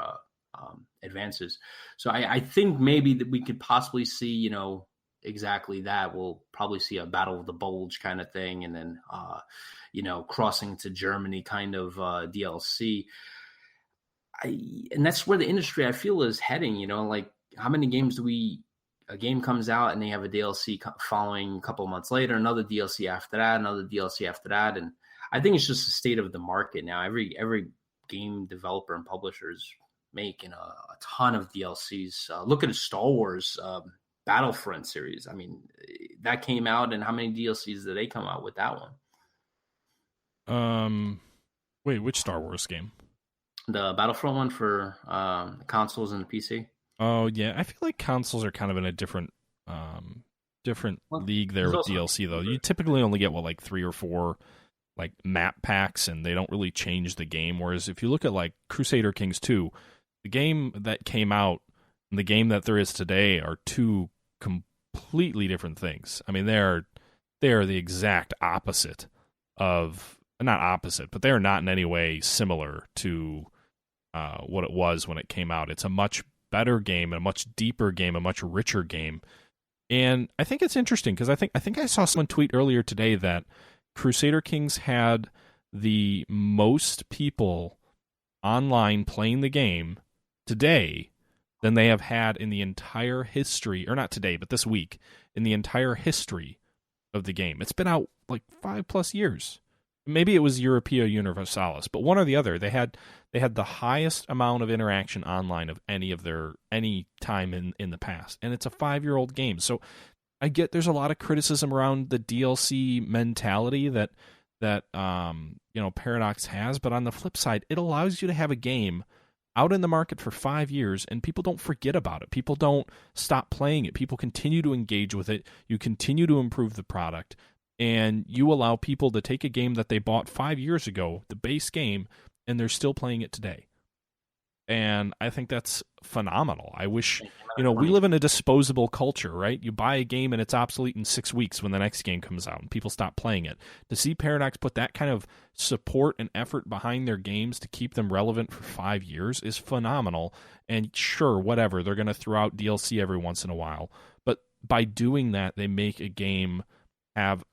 advances. So I think maybe that we could possibly see, exactly that. We'll probably see a Battle of the Bulge kind of thing, and then crossing to Germany kind of DLC. And that's where the industry, I feel, is heading. How many games a game comes out and they have a DLC following a couple of months later, another DLC after that, another DLC after that. And I think it's just the state of the market now. Every game developer and publisher is making a ton of DLCs. Look at the Star Wars Battlefront series. That came out, and how many DLCs did they come out with that one? Wait, which Star Wars game? The Battlefront one for consoles and the PC. Oh yeah, I feel like consoles are kind of in a different league there with DLC though. You typically only get 3 or 4 map packs, and they don't really change the game. Whereas if you look at Crusader Kings 2, the game that came out and the game that there is today are two completely different things. They are the exact opposite of, not opposite, but they are not in any way similar to what it was when it came out. It's a much better game, a much deeper game, a much richer game. And I think it's interesting because I think I saw someone tweet earlier today that Crusader Kings had the most people online playing the game today than they have had in the entire history, or not today, but this week, in the entire history of the game. It's been out like 5+ years. Maybe it was Europea Universalis, but one or the other. They had the highest amount of interaction online of any time in the past, and it's a 5-year-old game. So I get there's a lot of criticism around the DLC mentality that Paradox has, but on the flip side, it allows you to have a game out in the market for 5 years, and people don't forget about it. People don't stop playing it. People continue to engage with it. You continue to improve the product, and you allow people to take a game that they bought 5 years ago, the base game, and they're still playing it today. And I think that's phenomenal. I wish, we live in a disposable culture, right? You buy a game and it's obsolete in 6 weeks when the next game comes out and people stop playing it. To see Paradox put that kind of support and effort behind their games to keep them relevant for 5 years is phenomenal. And sure, whatever, they're going to throw out DLC every once in a while. But by doing that, they make a game have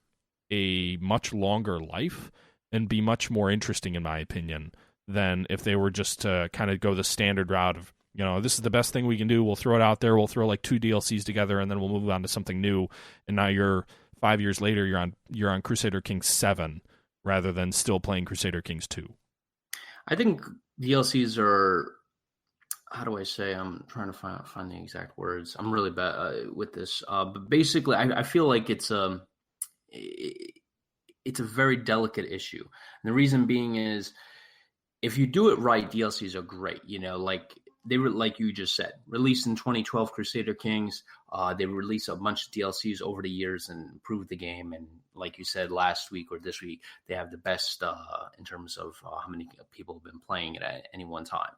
a much longer life and be much more interesting, in my opinion, than if they were just to kind of go the standard route of, this is the best thing we can do. We'll throw it out there. We'll throw like 2 DLCs together, and then we'll move on to something new. And now you're 5 years later, you're on Crusader Kings 7 rather than still playing Crusader Kings 2. I think DLCs are, how do I say? I'm trying to find the exact words. I'm really bad with this. But basically, I feel like it's a very delicate issue. And the reason being is, if you do it right, DLCs are great. Like they were, like you just said, released in 2012 Crusader Kings. They released a bunch of DLCs over the years and improved the game. And like you said, last week or this week, they have the best in terms of how many people have been playing it at any one time,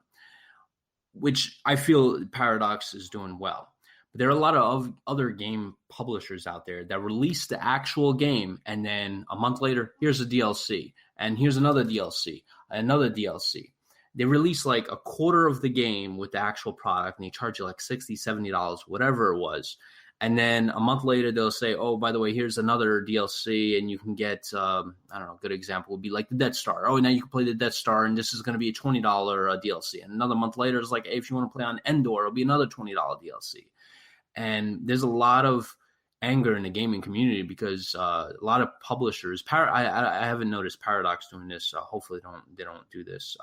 which I feel Paradox is doing well. But there are a lot of other game publishers out there that release the actual game, and then a month later, here's a DLC, and here's another DLC, another DLC. They release like a quarter of the game with the actual product, and they charge you like $60, $70, whatever it was. And then a month later, they'll say, oh, by the way, here's another DLC, and you can get, I don't know, a good example would be like the Death Star. Oh, now you can play the Death Star, and this is going to be a $20 DLC. And another month later, it's like, hey, if you want to play on Endor, it'll be another $20 DLC. And there's a lot of anger in the gaming community because a lot of publishers, I haven't noticed Paradox doing this. Hopefully they don't do this.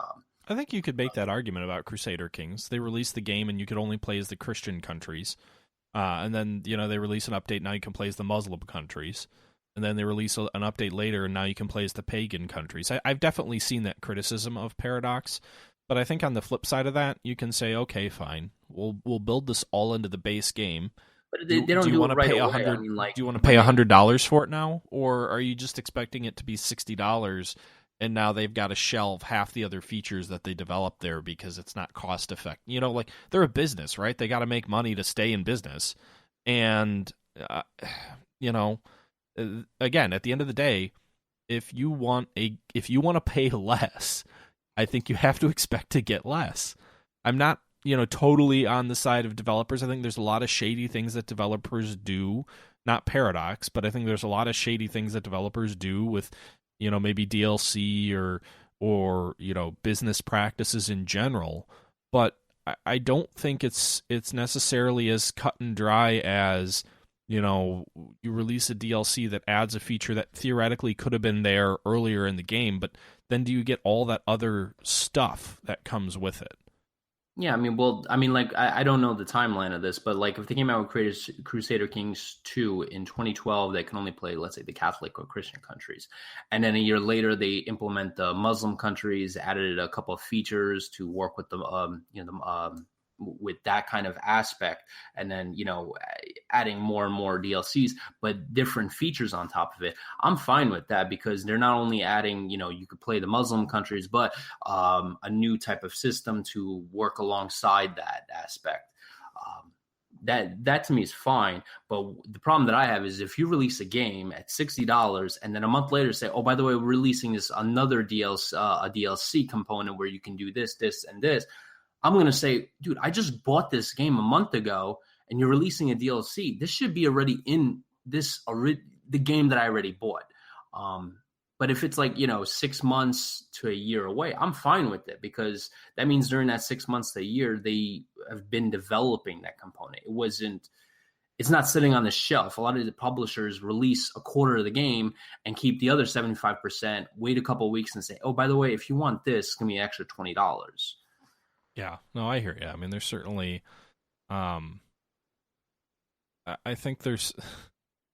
I think you could make that argument about Crusader Kings. They released the game and you could only play as the Christian countries. And then, they release an update. Now you can play as the Muslim countries. And then they release an update later, and now you can play as the pagan countries. I've definitely seen that criticism of Paradox. But I think on the flip side of that, you can say, okay, fine, we'll build this all into the base game. But they don't do it right away. Do you want to pay $100 for it now, or are you just expecting it to be $60? And now they've got to shelve half the other features that they developed there because it's not cost effective. Like they're a business, right? They got to make money to stay in business, and again, at the end of the day, if you want to pay less, I think you have to expect to get less. I'm not, totally on the side of developers. I think there's a lot of shady things that developers do, not Paradox, but I think there's a lot of shady things that developers do with, maybe DLC or business practices in general. But I don't think it's necessarily as cut and dry as, you release a DLC that adds a feature that theoretically could have been there earlier in the game, but then do you get all that other stuff that comes with it? Yeah, I don't know the timeline of this, but like if they came out with Crusader Kings 2 in 2012, they can only play, let's say, the Catholic or Christian countries. And then a year later, they implement the Muslim countries, added a couple of features to work with with that kind of aspect, and then adding more and more DLCs but different features on top of it. I'm fine with that because they're not only adding you could play the Muslim countries, but a new type of system to work alongside that aspect. That to me is fine, but the problem that I have is if you release a game at $60 and then a month later say, oh, by the way, we're releasing this another DLC component where you can do this and this, I'm going to say, dude, I just bought this game a month ago and you're releasing a DLC. This should be already in the game that I already bought. But if it's like, 6 months to a year away, I'm fine with it, because that means during that 6 months to a year, they have been developing that component. It's not sitting on the shelf. A lot of the publishers release a quarter of the game and keep the other 75%, wait a couple of weeks and say, oh, by the way, if you want this, it's going to be an extra $20. Yeah, no, I hear you. I mean, there's certainly, I think there's,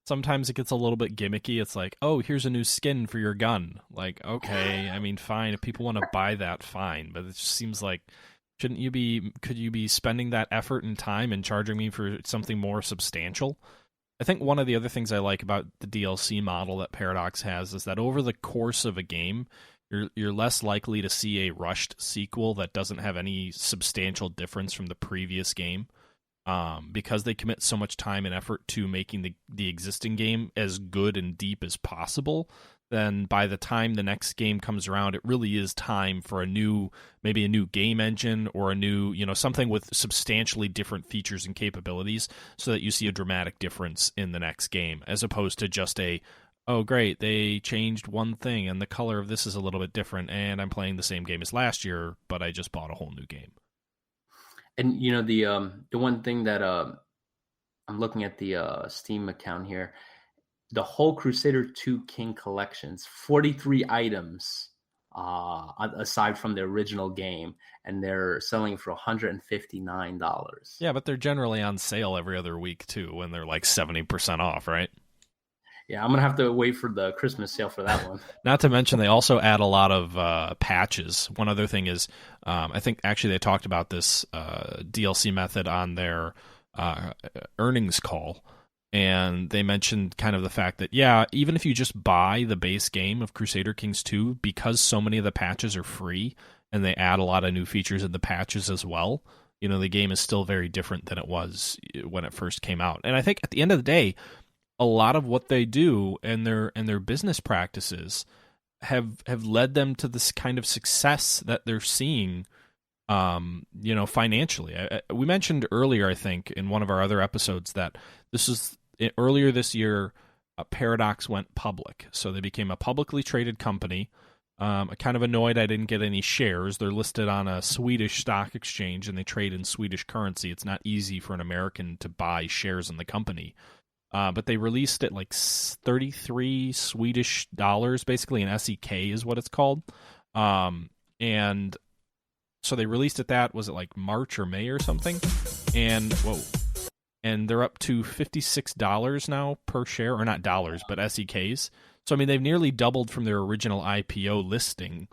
sometimes it gets a little bit gimmicky. It's like, oh, here's a new skin for your gun. Like, okay, I mean, fine. If people want to buy that, fine. But it just seems like, could you be spending that effort and time and charging me for something more substantial? I think one of the other things I like about the DLC model that Paradox has is that over the course of a game, you're less likely to see a rushed sequel that doesn't have any substantial difference from the previous game. Because they commit so much time and effort to making the existing game as good and deep as possible, then by the time the next game comes around, it really is time for maybe a new game engine or a new, something with substantially different features and capabilities, so that you see a dramatic difference in the next game, as opposed to just oh great, they changed one thing and the color of this is a little bit different and I'm playing the same game as last year, but I just bought a whole new game. And the one thing that I'm looking at the Steam account here, the whole Crusader 2 King collections, 43 items aside from the original game, and they're selling for $159. Yeah, but they're generally on sale every other week too, when they're like 70% off, right? Yeah, I'm going to have to wait for the Christmas sale for that one. Not to mention, they also add a lot of patches. One other thing is, I think actually they talked about this DLC method on their earnings call, and they mentioned kind of the fact that, yeah, even if you just buy the base game of Crusader Kings 2, because so many of the patches are free, and they add a lot of new features in the patches as well, the game is still very different than it was when it first came out. And I think at the end of the day, a lot of what they do and their business practices have led them to this kind of success that they're seeing, financially. We mentioned earlier, I think, in one of our other episodes, that earlier this year, Paradox went public. So they became a publicly traded company. I'm kind of annoyed I didn't get any shares. They're listed on a Swedish stock exchange and they trade in Swedish currency. It's not easy for an American to buy shares in the company. But they released it like 33 Swedish dollars, basically an SEK is what it's called. And so they released it, was it like March or May or something? And they're up to $56 now per share, or not dollars, but SEKs. So, I mean, they've nearly doubled from their original IPO listing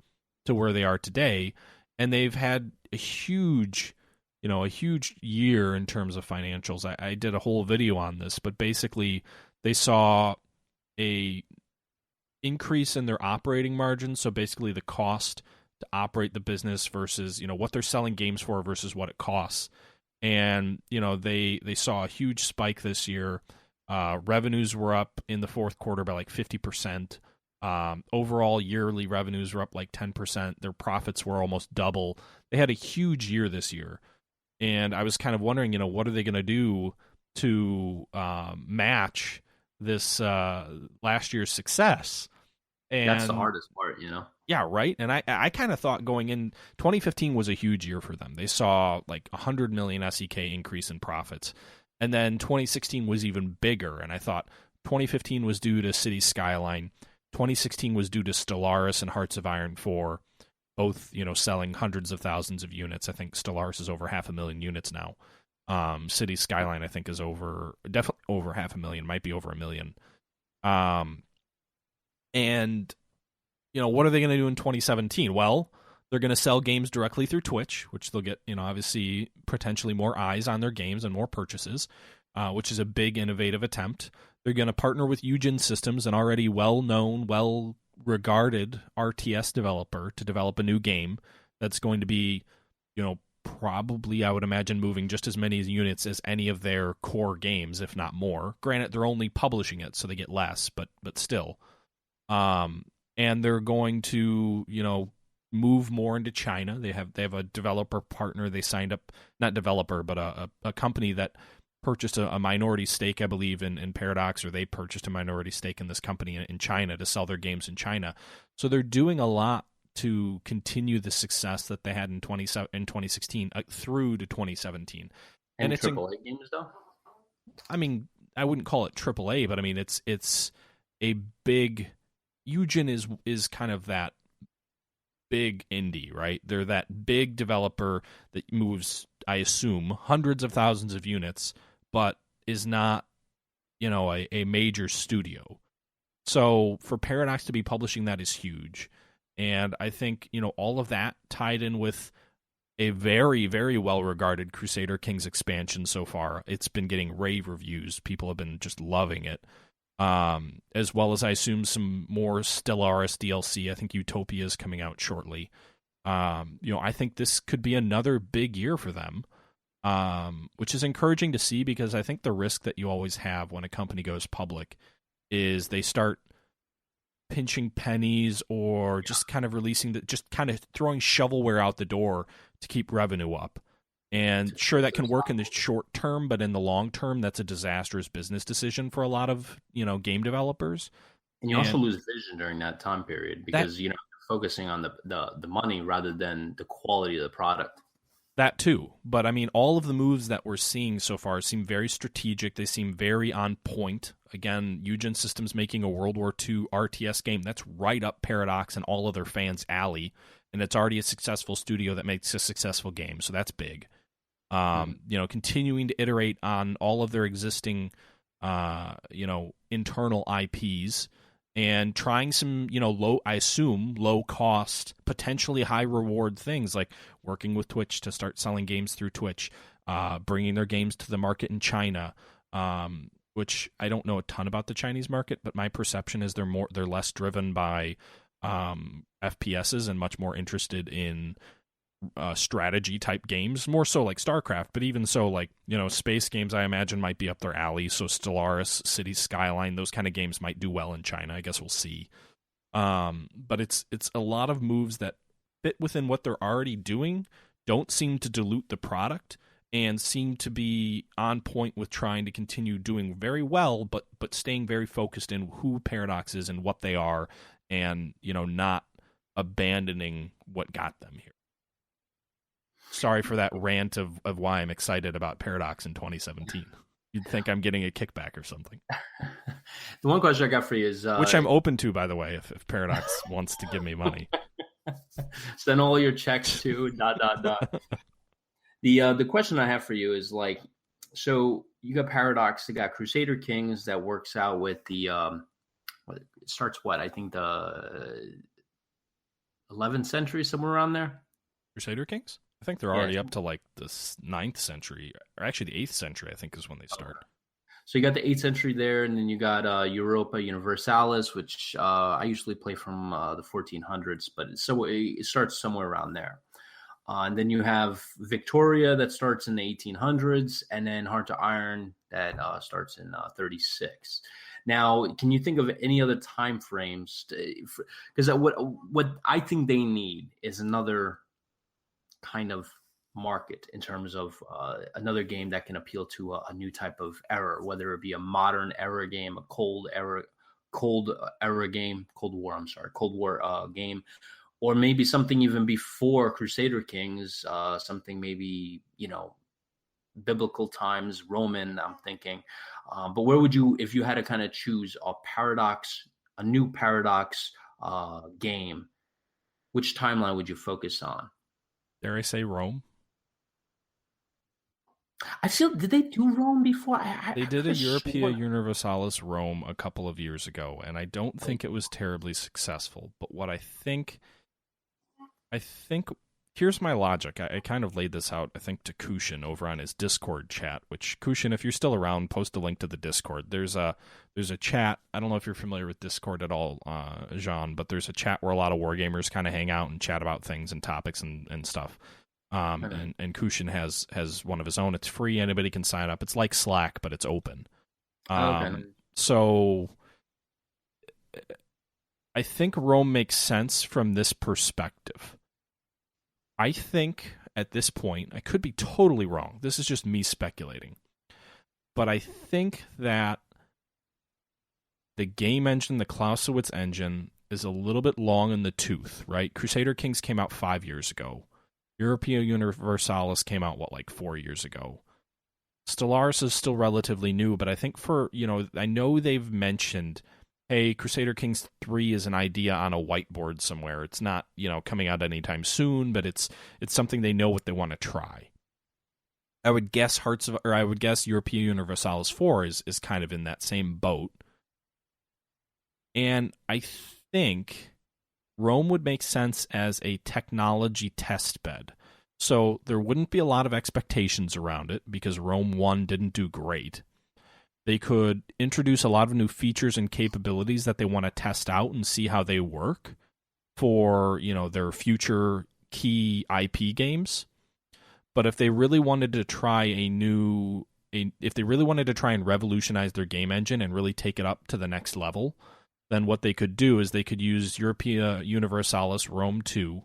to where they are today. And they've had a huge year in terms of financials. I did a whole video on this, but basically they saw a increase in their operating margin. So basically the cost to operate the business versus, what they're selling games for versus what it costs. And, they saw a huge spike this year. Revenues were up in the fourth quarter by like 50%. Overall yearly revenues were up like 10%. Their profits were almost double. They had a huge year this year. And I was kind of wondering, what are they going to do to match this last year's success? And that's the hardest part, Yeah, right. And I kind of thought going in, 2015 was a huge year for them. They saw like 100 million SEK increase in profits. And then 2016 was even bigger. And I thought 2015 was due to Cities Skyline. 2016 was due to Stellaris and Hearts of Iron 4. Both, selling hundreds of thousands of units. I think Stellaris is over 500,000 units now. Cities Skyline, I think, is definitely over 500,000, might be over 1 million. And, what are they going to do in 2017? Well, they're going to sell games directly through Twitch, which they'll get, obviously, potentially more eyes on their games and more purchases, which is a big, innovative attempt. They're going to partner with Eugen Systems, an already well-known, regarded RTS developer, to develop a new game that's going to be, probably, I would imagine, moving just as many units as any of their core games, if not more. Granted, they're only publishing it, so they get less, but still. And they're going to, move more into China. They have a developer partner. They signed up, not developer, but a company that purchased a minority stake, I believe, in Paradox, or they purchased a minority stake in this company in China to sell their games in China. So they're doing a lot to continue the success that they had in 2016 through to 2017. And it's AAA games, though? I mean, I wouldn't call it AAA, but I mean, it's a big... Eugen is kind of that big indie, right? They're that big developer that moves, I assume, hundreds of thousands of units, but is not, a major studio. So for Paradox to be publishing that is huge. And I think, all of that tied in with a very, very well-regarded Crusader Kings expansion so far. It's been getting rave reviews. People have been just loving it. As well as, I assume, some more Stellaris DLC. I think Utopia is coming out shortly. I think this could be another big year for them, which is encouraging to see, because I think the risk that you always have when a company goes public is they start pinching pennies or just kind of just kind of throwing shovelware out the door to keep revenue up. And sure, that can work in the short term, but in the long term, that's a disastrous business decision for a lot of, game developers. And you also lose vision during that time period, because, you're focusing on the money rather than the quality of the product. That too. But I mean, all of the moves that we're seeing so far seem very strategic. They seem very on point. Again, Eugen Systems making a World War II RTS game. That's right up Paradox and all of their fans' alley. And it's already a successful studio that makes a successful game. So that's big. Continuing to iterate on all of their existing, internal IPs, and trying some, low cost, potentially high reward things, like working with Twitch to start selling games through Twitch, bringing their games to the market in China, which I don't know a ton about the Chinese market, but my perception is they're less driven by FPSs and much more interested in strategy type games, more so like StarCraft, but even so, like, space games I imagine might be up their alley. So Stellaris, Cities Skyline, those kind of games might do well in China. I guess we'll see. But it's a lot of moves that fit within what they're already doing, don't seem to dilute the product, and seem to be on point with trying to continue doing very well, but staying very focused in who Paradox is and what they are, and not abandoning what got them here. Sorry for that rant of why I'm excited about Paradox in 2017. You'd think I'm getting a kickback or something. The one question I got for you is... which I'm open to, by the way, if Paradox wants to give me money. Send all your checks to ... The question I have for you is, like, so you got Paradox, you got Crusader Kings that works out with the... it starts what? I think the 11th century, somewhere around there? Crusader Kings? I think they're already up to like the 9th century, or actually the 8th century, I think is when they start. So you got the 8th century there, and then you got Europa Universalis, which I usually play from the 1400s, but it starts somewhere around there. And then you have Victoria that starts in the 1800s, and then Heart to Iron that starts in 36. Now, can you think of any other time frames? Because what I think they need is another kind of market in terms of another game that can appeal to a new type of era, whether it be a modern era game, a Cold War game, or maybe something even before Crusader Kings, something maybe, biblical times, Roman, I'm thinking. But where would you, if you had to kind of choose a new Paradox game, which timeline would you focus on? Dare I say Rome? Did they do Rome before? They did a Europea Universalis Rome a couple of years ago, and I don't think it was terribly successful. But what I think, here's my logic. I kind of laid this out, I think, to Kushin over on his Discord chat, which, Kushin, if you're still around, post a link to the Discord. There's a chat. I don't know if you're familiar with Discord at all, Jean, but there's a chat where a lot of wargamers kind of hang out and chat about things and topics and stuff. And Kushin has one of his own. It's free. Anybody can sign up. It's like Slack, but it's open. So I think Rome makes sense from this perspective. I think at this point, I could be totally wrong. This is just me speculating. but I think that the game engine, the Clausewitz engine, is a little bit long in the tooth, right? Crusader Kings came out 5 years ago. Europea Universalis came out, like 4 years ago. Stellaris is still relatively new, but I think I know they've mentioned, hey, Crusader Kings 3 is an idea on a whiteboard somewhere. It's not, coming out anytime soon, but it's something they know what they want to try. I would guess Europea Universalis 4 is kind of in that same boat. And I think Rome would make sense as a technology test bed. So there wouldn't be a lot of expectations around it because Rome 1 didn't do great. They could introduce a lot of new features and capabilities that they want to test out and see how they work for, their future key IP games. But if they really wanted to try and revolutionize their game engine and really take it up to the next level, then what they could do is they could use Europea Universalis Rome 2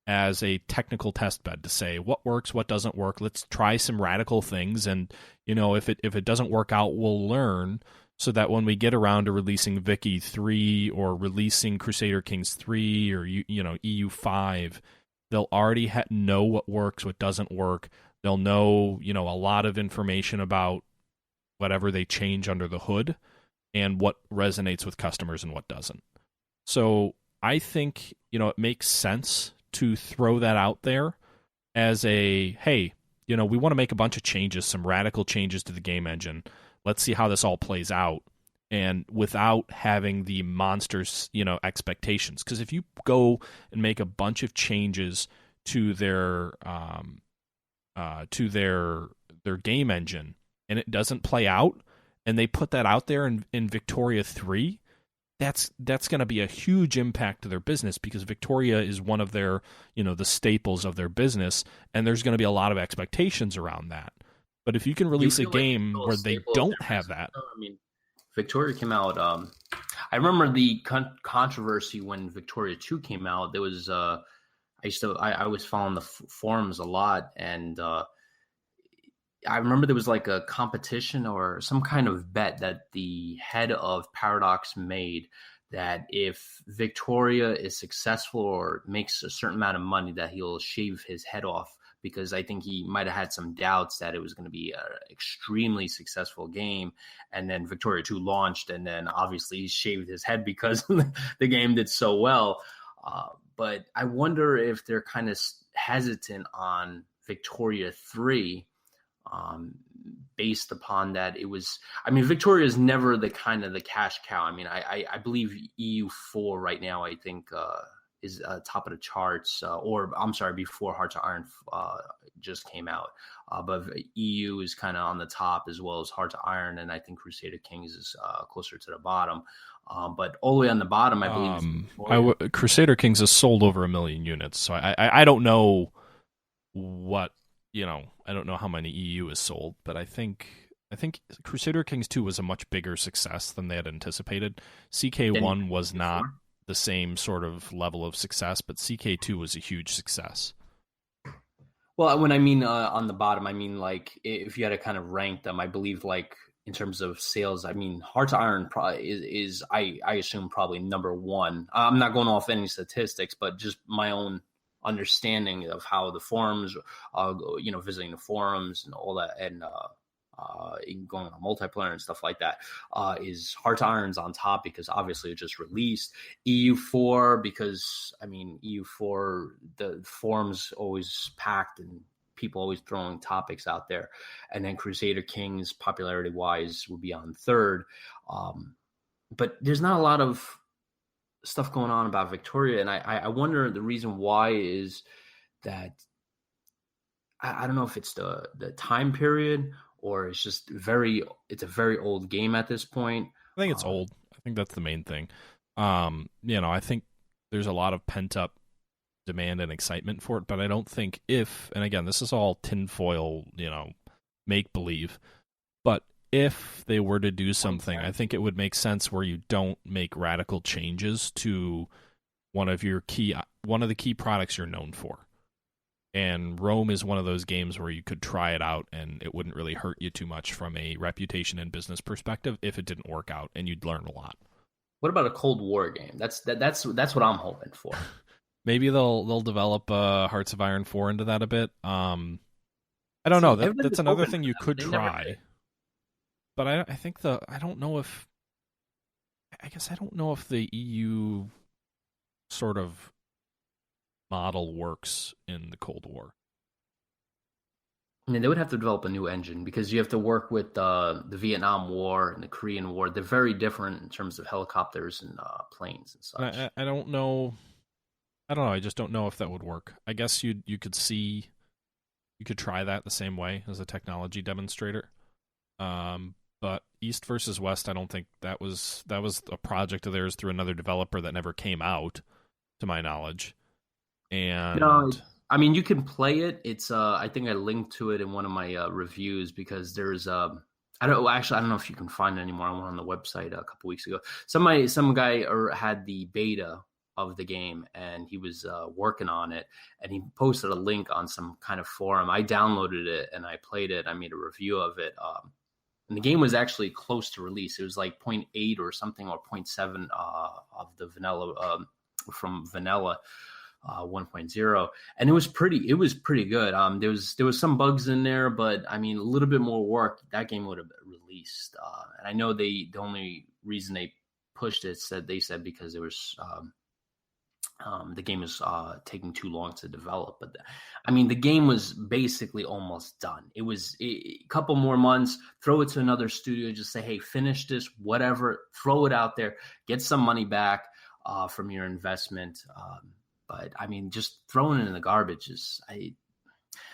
as a technical test bed to say what works, what doesn't work. Let's try some radical things, and if it doesn't work out, we'll learn, so that when we get around to releasing Vicky 3 or releasing Crusader Kings 3 or EU 5, they'll already know what works, what doesn't work. They'll know a lot of information about whatever they change under the hood and what resonates with customers and what doesn't. So I think it makes sense to throw that out there as a, hey, we want to make a bunch of changes, some radical changes to the game engine. Let's see how this all plays out. And without having the monsters, expectations. Because if you go and make a bunch of changes to their game engine and it doesn't play out, and they put that out there in Victoria 3, that's going to be a huge impact to their business, because Victoria is one of their, the staples of their business, and there's going to be a lot of expectations around that. But if you can release a game where they don't have that. I mean, Victoria came out. I remember the controversy when Victoria 2 came out. There was I was following the forums a lot, and I remember there was like a competition or some kind of bet that the head of Paradox made, that if Victoria is successful or makes a certain amount of money, that he'll shave his head off, because I think he might have had some doubts that it was going to be an extremely successful game. And then Victoria 2 launched, and then obviously he shaved his head because the game did so well. But I wonder if they're kind of hesitant on Victoria 3, based upon that Victoria is never the kind of the cash cow. I mean, I believe EU4 right now, I think, is top of the charts, or I'm sorry, before Hearts of Iron just came out. But EU is kind of on the top, as well as Hearts of Iron, and I think Crusader Kings is closer to the bottom. But all the way on the bottom, I believe Crusader Kings has sold over 1 million units, so I don't know what, I don't know how many EU is sold, but I think Crusader Kings 2 was a much bigger success than they had anticipated. CK1 was not the same sort of level of success, but CK2 was a huge success. Well, when I mean on the bottom, I mean, like, if you had to kind of rank them, I believe, like, in terms of sales, I mean, Hearts of Iron probably is I assume probably number one. I'm not going off any statistics, but just my own understanding of how the forums, visiting the forums and all that, and going on multiplayer and stuff like that, is Hearts of Iron's on top, because obviously it just released. EU4, because EU4, the forums always packed and people always throwing topics out there. And then Crusader Kings, popularity wise, would be on third. But there's not a lot of stuff going on about Victoria, and I wonder, the reason why is that I don't know if it's the time period, or it's just it's a very old game at this point. I think it's old. I think that's the main thing. I think there's a lot of pent up demand and excitement for it, but I don't think and again, this is all tinfoil, make believe, but if they were to do something, I think it would make sense where you don't make radical changes to one of the key products you're known for. And Rome is one of those games where you could try it out and it wouldn't really hurt you too much from a reputation and business perspective if it didn't work out, and you'd learn a lot. What about a Cold War game? That's what I'm hoping for. Maybe they'll develop Hearts of Iron 4 into that a bit. I don't See, know. That's everybody's another hoping thing for you that, could but they never try. did. But I think I don't know if I guess I don't know if the EU sort of model works in the Cold War. I mean, they would have to develop a new engine because you have to work with the Vietnam War and the Korean War. They're very different in terms of helicopters and planes and such. I don't know. I don't know. I just don't know if that would work. I guess you could try that the same way as a technology demonstrator. But East versus West, I don't think that was a project of theirs through another developer that never came out, to my knowledge. And No, I mean you can play it. It's I think I linked to it in one of my reviews because there's I don't know if you can find it anymore. I went on the website a couple weeks ago. Some guy had the beta of the game and he was working on it and he posted a link on some kind of forum. I downloaded it and I played it. I made a review of it. And the game was actually close to release. It was like 0.8 or something or 0.7 of the vanilla from vanilla 1.0, and it was pretty good. There was some bugs in there, but I mean a little bit more work, that game would have been released. And I know the only reason they pushed it they said because there was the game was taking too long to develop. But I mean, the game was basically almost done. It was a couple more months, throw it to another studio, just say, hey, finish this, whatever, throw it out there, get some money back from your investment. But I mean, just throwing it in the garbage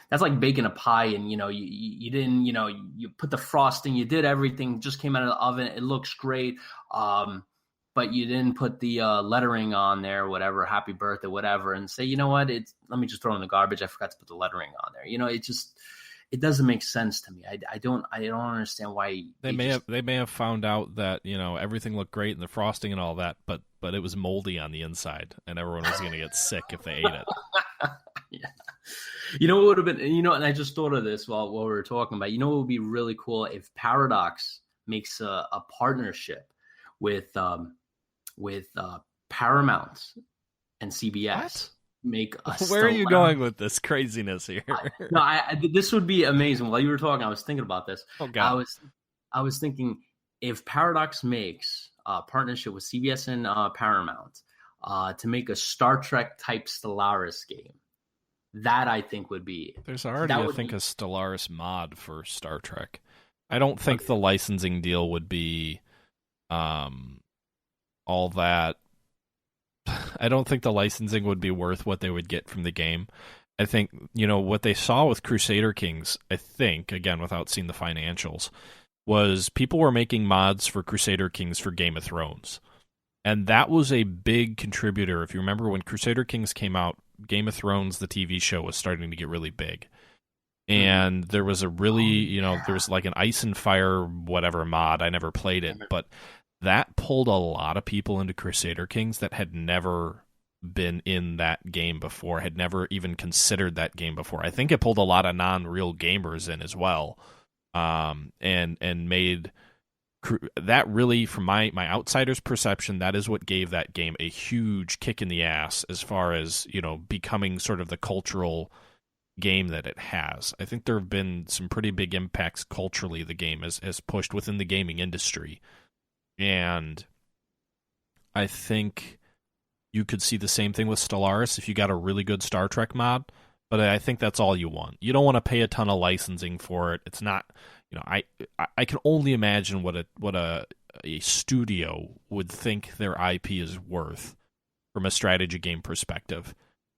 that's like baking a pie and, you didn't, you put the frosting, you did everything, just came out of the oven. It looks great. But you didn't put the lettering on there, whatever, happy birthday, whatever, and say, you know what, let me just throw it in the garbage. I forgot to put the lettering on there. It doesn't make sense to me. I don't understand why they may have found out that everything looked great and the frosting and all that, but it was moldy on the inside, and everyone was going to get sick if they ate it. Yeah. What would have been, and I just thought of this while we were talking about, what would be really cool if Paradox makes a partnership with Paramount and CBS. What? Make a Where are you going with this craziness here? This would be amazing. While you were talking, I was thinking about this. Oh God. I was thinking if Paradox makes a partnership with CBS and Paramount to make a Star Trek type Stellaris game, that I think would be. There's already, I think, a Stellaris mod for Star Trek. I don't think the licensing deal would be all that. I don't think the licensing would be worth what they would get from the game. I think, what they saw with Crusader Kings, I think, again, without seeing the financials, was people were making mods for Crusader Kings for Game of Thrones. And that was a big contributor. If you remember when Crusader Kings came out, Game of Thrones, the TV show, was starting to get really big. And there was a really, there was like an Ice and Fire whatever mod. I never played it, but that pulled a lot of people into Crusader Kings that had never been in that game before, had never even considered that game before. I think it pulled a lot of non-real gamers in as well, and made that really, from my outsider's perception, that is what gave that game a huge kick in the ass as far as becoming sort of the cultural game that it has. I think there have been some pretty big impacts culturally the game has pushed within the gaming industry. And I think you could see the same thing with Stellaris if you got a really good Star Trek mod, but I think that's all you want. You don't want to pay a ton of licensing for it. It's not, I can only imagine what a studio would think their IP is worth from a strategy game perspective.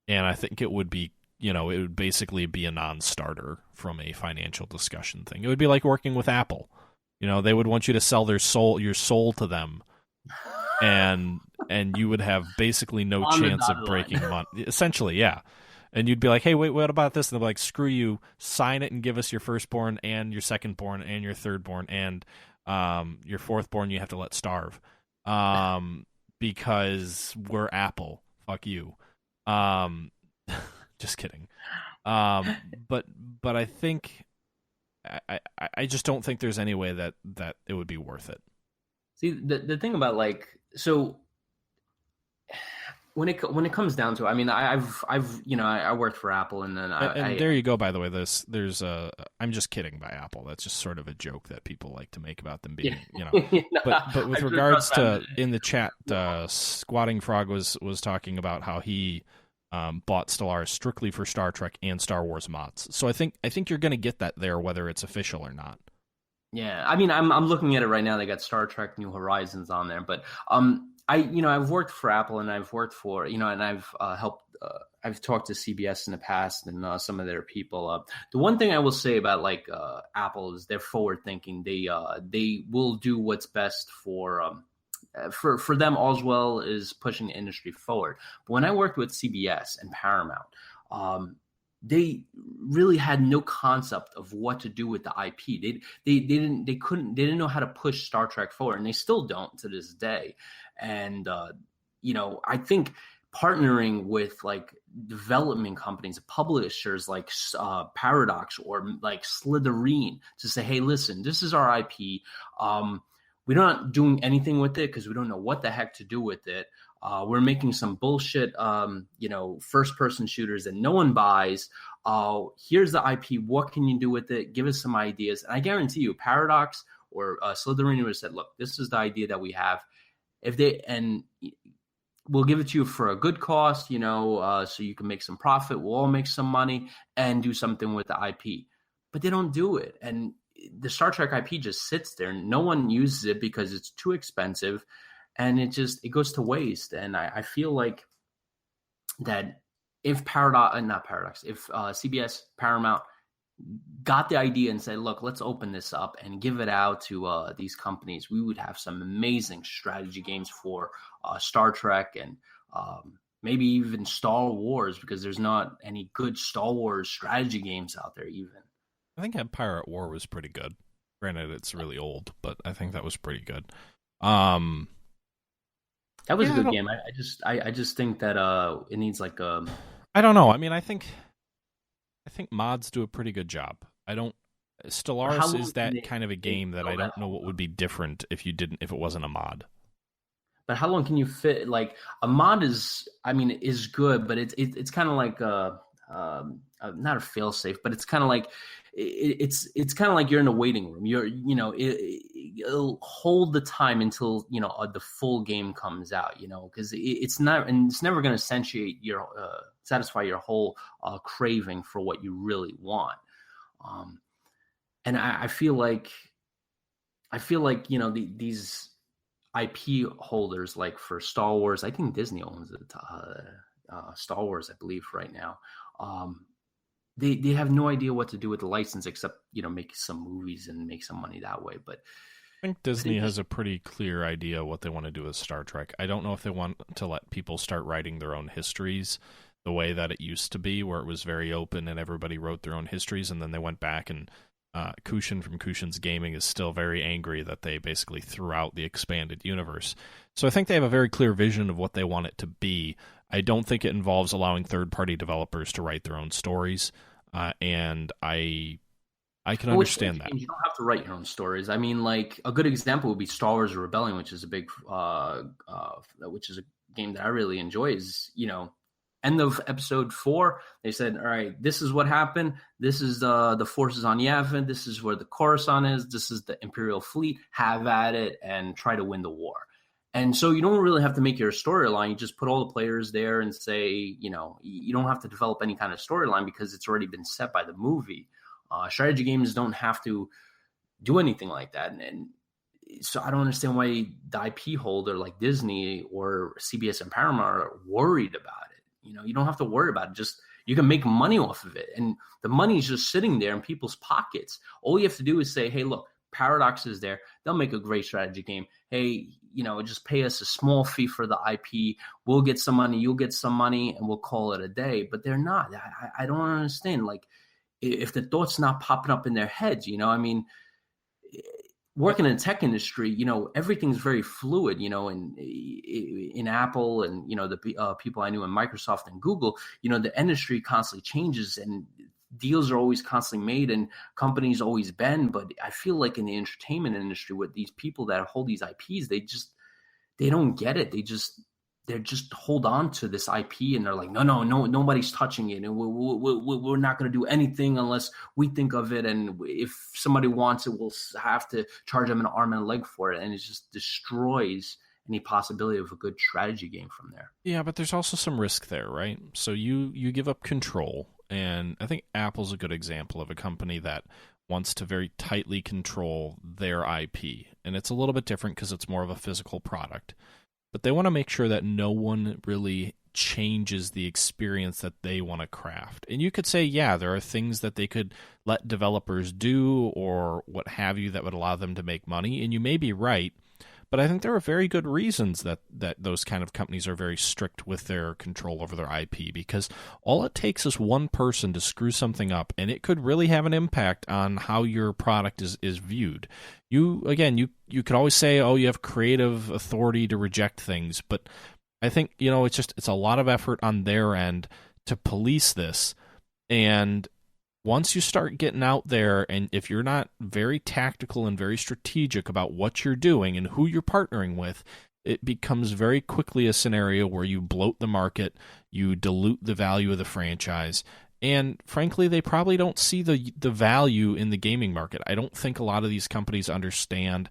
And I think it would be, it would basically be a non-starter from a financial discussion thing. It would be like working with Apple. They would want you to sell your soul to them, and you would have basically no chance of breaking money. Essentially, yeah. And you'd be like, hey, wait, what about this? And they'll be like, screw you, sign it and give us your firstborn and your secondborn and your thirdborn and your fourthborn you have to let starve because we're Apple. Fuck you. Just kidding. But I think I just don't think there's any way that it would be worth it. See, the thing about like so when it comes down to it, I mean, I've I worked for Apple, and then And there you go. By the way, there's a. I'm just kidding by Apple. That's just sort of a joke that people like to make about them being, But with regards to in the chat, Squatting Frog was talking about how he bought Stellaris strictly for Star Trek and Star Wars mods. So I think you're going to get that there, whether it's official or not. Yeah, I mean, I'm looking at it right now. They got Star Trek New Horizons on there, but I've worked for Apple, and I've worked for and I've helped. I've talked to CBS in the past and some of their people. The one thing I will say about like Apple is they're forward thinking. They will do what's best for them as well as pushing the industry forward. But when I worked with CBS and Paramount, they really had no concept of what to do with the IP. They didn't know how to push Star Trek forward, and they still don't to this day. And I think partnering with like development companies, publishers like Paradox or like Slytherin to say, hey, listen, this is our IP. We're not doing anything with it because we don't know what the heck to do with it. We're making some bullshit, first-person shooters that no one buys. Here's the IP. What can you do with it? Give us some ideas. And I guarantee you, Paradox or Slytherin would have said, look, this is the idea that we have. We'll give it to you for a good cost, so you can make some profit. We'll all make some money and do something with the IP. But they don't do it. And the Star Trek IP just sits there. And no one uses it because it's too expensive. And it goes to waste. And I feel like that if CBS, Paramount got the idea and said, look, let's open this up and give it out to these companies, we would have some amazing strategy games for Star Trek and maybe even Star Wars, because there's not any good Star Wars strategy games out there even. I think Empire at War was pretty good. Granted, it's really old, but I think that was pretty good. That was a good game. I just think that it needs like a. I don't know. I mean, I think mods do a pretty good job. Stellaris is that kind of a game that I don't know what would be different if it wasn't a mod. But how long can you fit? Like a mod is good, but it's kind of like not a fail safe, but it's kind of like it's kind of like you're in a waiting room. It'll hold the time until the full game comes out. Because it's never going to satisfy your whole craving for what you really want. And I feel like these IP holders, like for Star Wars, I think Disney owns it. Star Wars, I believe, right now. They have no idea what to do with the license except make some movies and make some money that way. But I think Disney has a pretty clear idea what they want to do with Star Trek. I don't know if they want to let people start writing their own histories the way that it used to be, where it was very open and everybody wrote their own histories, and then they went back and Kushin from Kushin's Gaming is still very angry that they basically threw out the expanded universe. So I think they have a very clear vision of what they want it to be. I don't think it involves allowing third-party developers to write their own stories, and I can understand that. You don't have to write your own stories. I mean, like a good example would be Star Wars Rebellion, which is which is a game that I really enjoy. Is end of episode 4, they said, all right, this is what happened. This is the forces on Yavin. This is where the Coruscant is. This is the Imperial fleet. Have at it and try to win the war. And so you don't really have to make your storyline. You just put all the players there and say, you don't have to develop any kind of storyline because it's already been set by the movie. Strategy games don't have to do anything like that. And so I don't understand why the IP holder like Disney or CBS and Paramount are worried about it. You don't have to worry about it. Just you can make money off of it. And the money is just sitting there in people's pockets. All you have to do is say, hey, look, Paradox is there. They'll make a great strategy game. Hey, just pay us a small fee for the IP. We'll get some money. You'll get some money and we'll call it a day. But they're not. I don't understand. Like if the thought's not popping up in their heads, working in the tech industry, everything's very fluid, in Apple and, the people I knew in Microsoft and Google, the industry constantly changes and deals are always constantly made and companies always bend. But I feel like in the entertainment industry with these people that hold these IPs, they don't get it. They're just hold on to this IP and they're like, no, nobody's touching it. And we're not going to do anything unless we think of it. And if somebody wants it, we'll have to charge them an arm and a leg for it. And it just destroys any possibility of a good strategy game from there. Yeah, but there's also some risk there, right? So you give up control. And I think Apple's a good example of a company that wants to very tightly control their IP. And it's a little bit different because it's more of a physical product. But they want to make sure that no one really changes the experience that they want to craft. And you could say, yeah, there are things that they could let developers do or what have you that would allow them to make money. And you may be right. But I think there are very good reasons that those kind of companies are very strict with their control over their IP, because all it takes is one person to screw something up, and it could really have an impact on how your product is viewed. You could always say, oh, you have creative authority to reject things, but I think, it's a lot of effort on their end to police this. And once you start getting out there, and if you're not very tactical and very strategic about what you're doing and who you're partnering with, it becomes very quickly a scenario where you bloat the market, you dilute the value of the franchise, and frankly, they probably don't see the value in the gaming market. I don't think a lot of these companies understand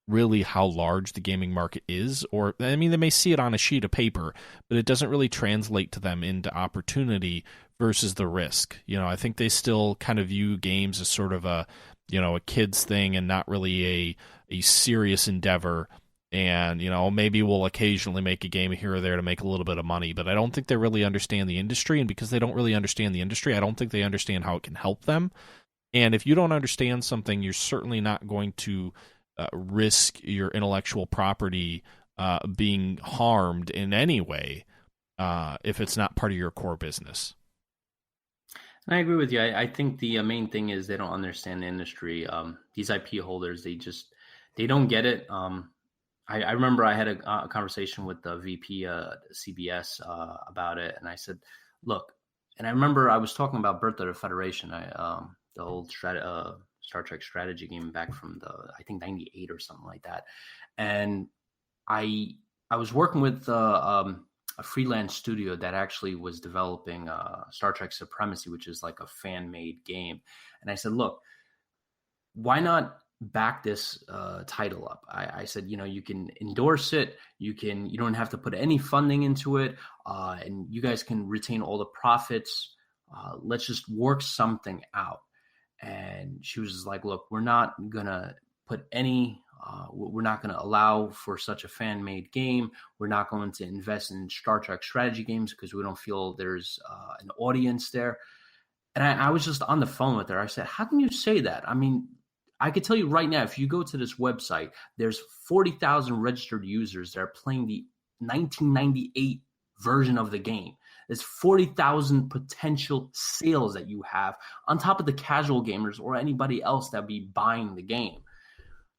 really how large the gaming market is, or they may see it on a sheet of paper, but it doesn't really translate to them into opportunity versus the risk. I think they still kind of view games as sort of a kid's thing and not really a serious endeavor. And, maybe we'll occasionally make a game here or there to make a little bit of money, but I don't think they really understand the industry. And because they don't really understand the industry, I don't think they understand how it can help them. And if you don't understand something, you're certainly not going to risk your intellectual property being harmed in any way if it's not part of your core business. I agree with you. I think the main thing is they don't understand the industry. These IP holders, they don't get it. I remember I had a conversation with the VP CBS about it, and I said, look, and I remember I was talking about Birth of the Federation, the old Star Trek strategy game back from I think 98 or something like that. And I was working with a freelance studio that actually was developing Star Trek Supremacy, which is like a fan-made game. And I said, look, why not back this title up? I said, you can endorse it. You don't have to put any funding into it. And you guys can retain all the profits. Let's just work something out. And she was just like, look, we're not going to put any we're not going to allow for such a fan-made game. We're not going to invest in Star Trek strategy games because we don't feel there's an audience there. And I was just on the phone with her. I said, how can you say that? I could tell you right now, if you go to this website, there's 40,000 registered users that are playing the 1998 version of the game. There's 40,000 potential sales that you have on top of the casual gamers or anybody else that be buying the game.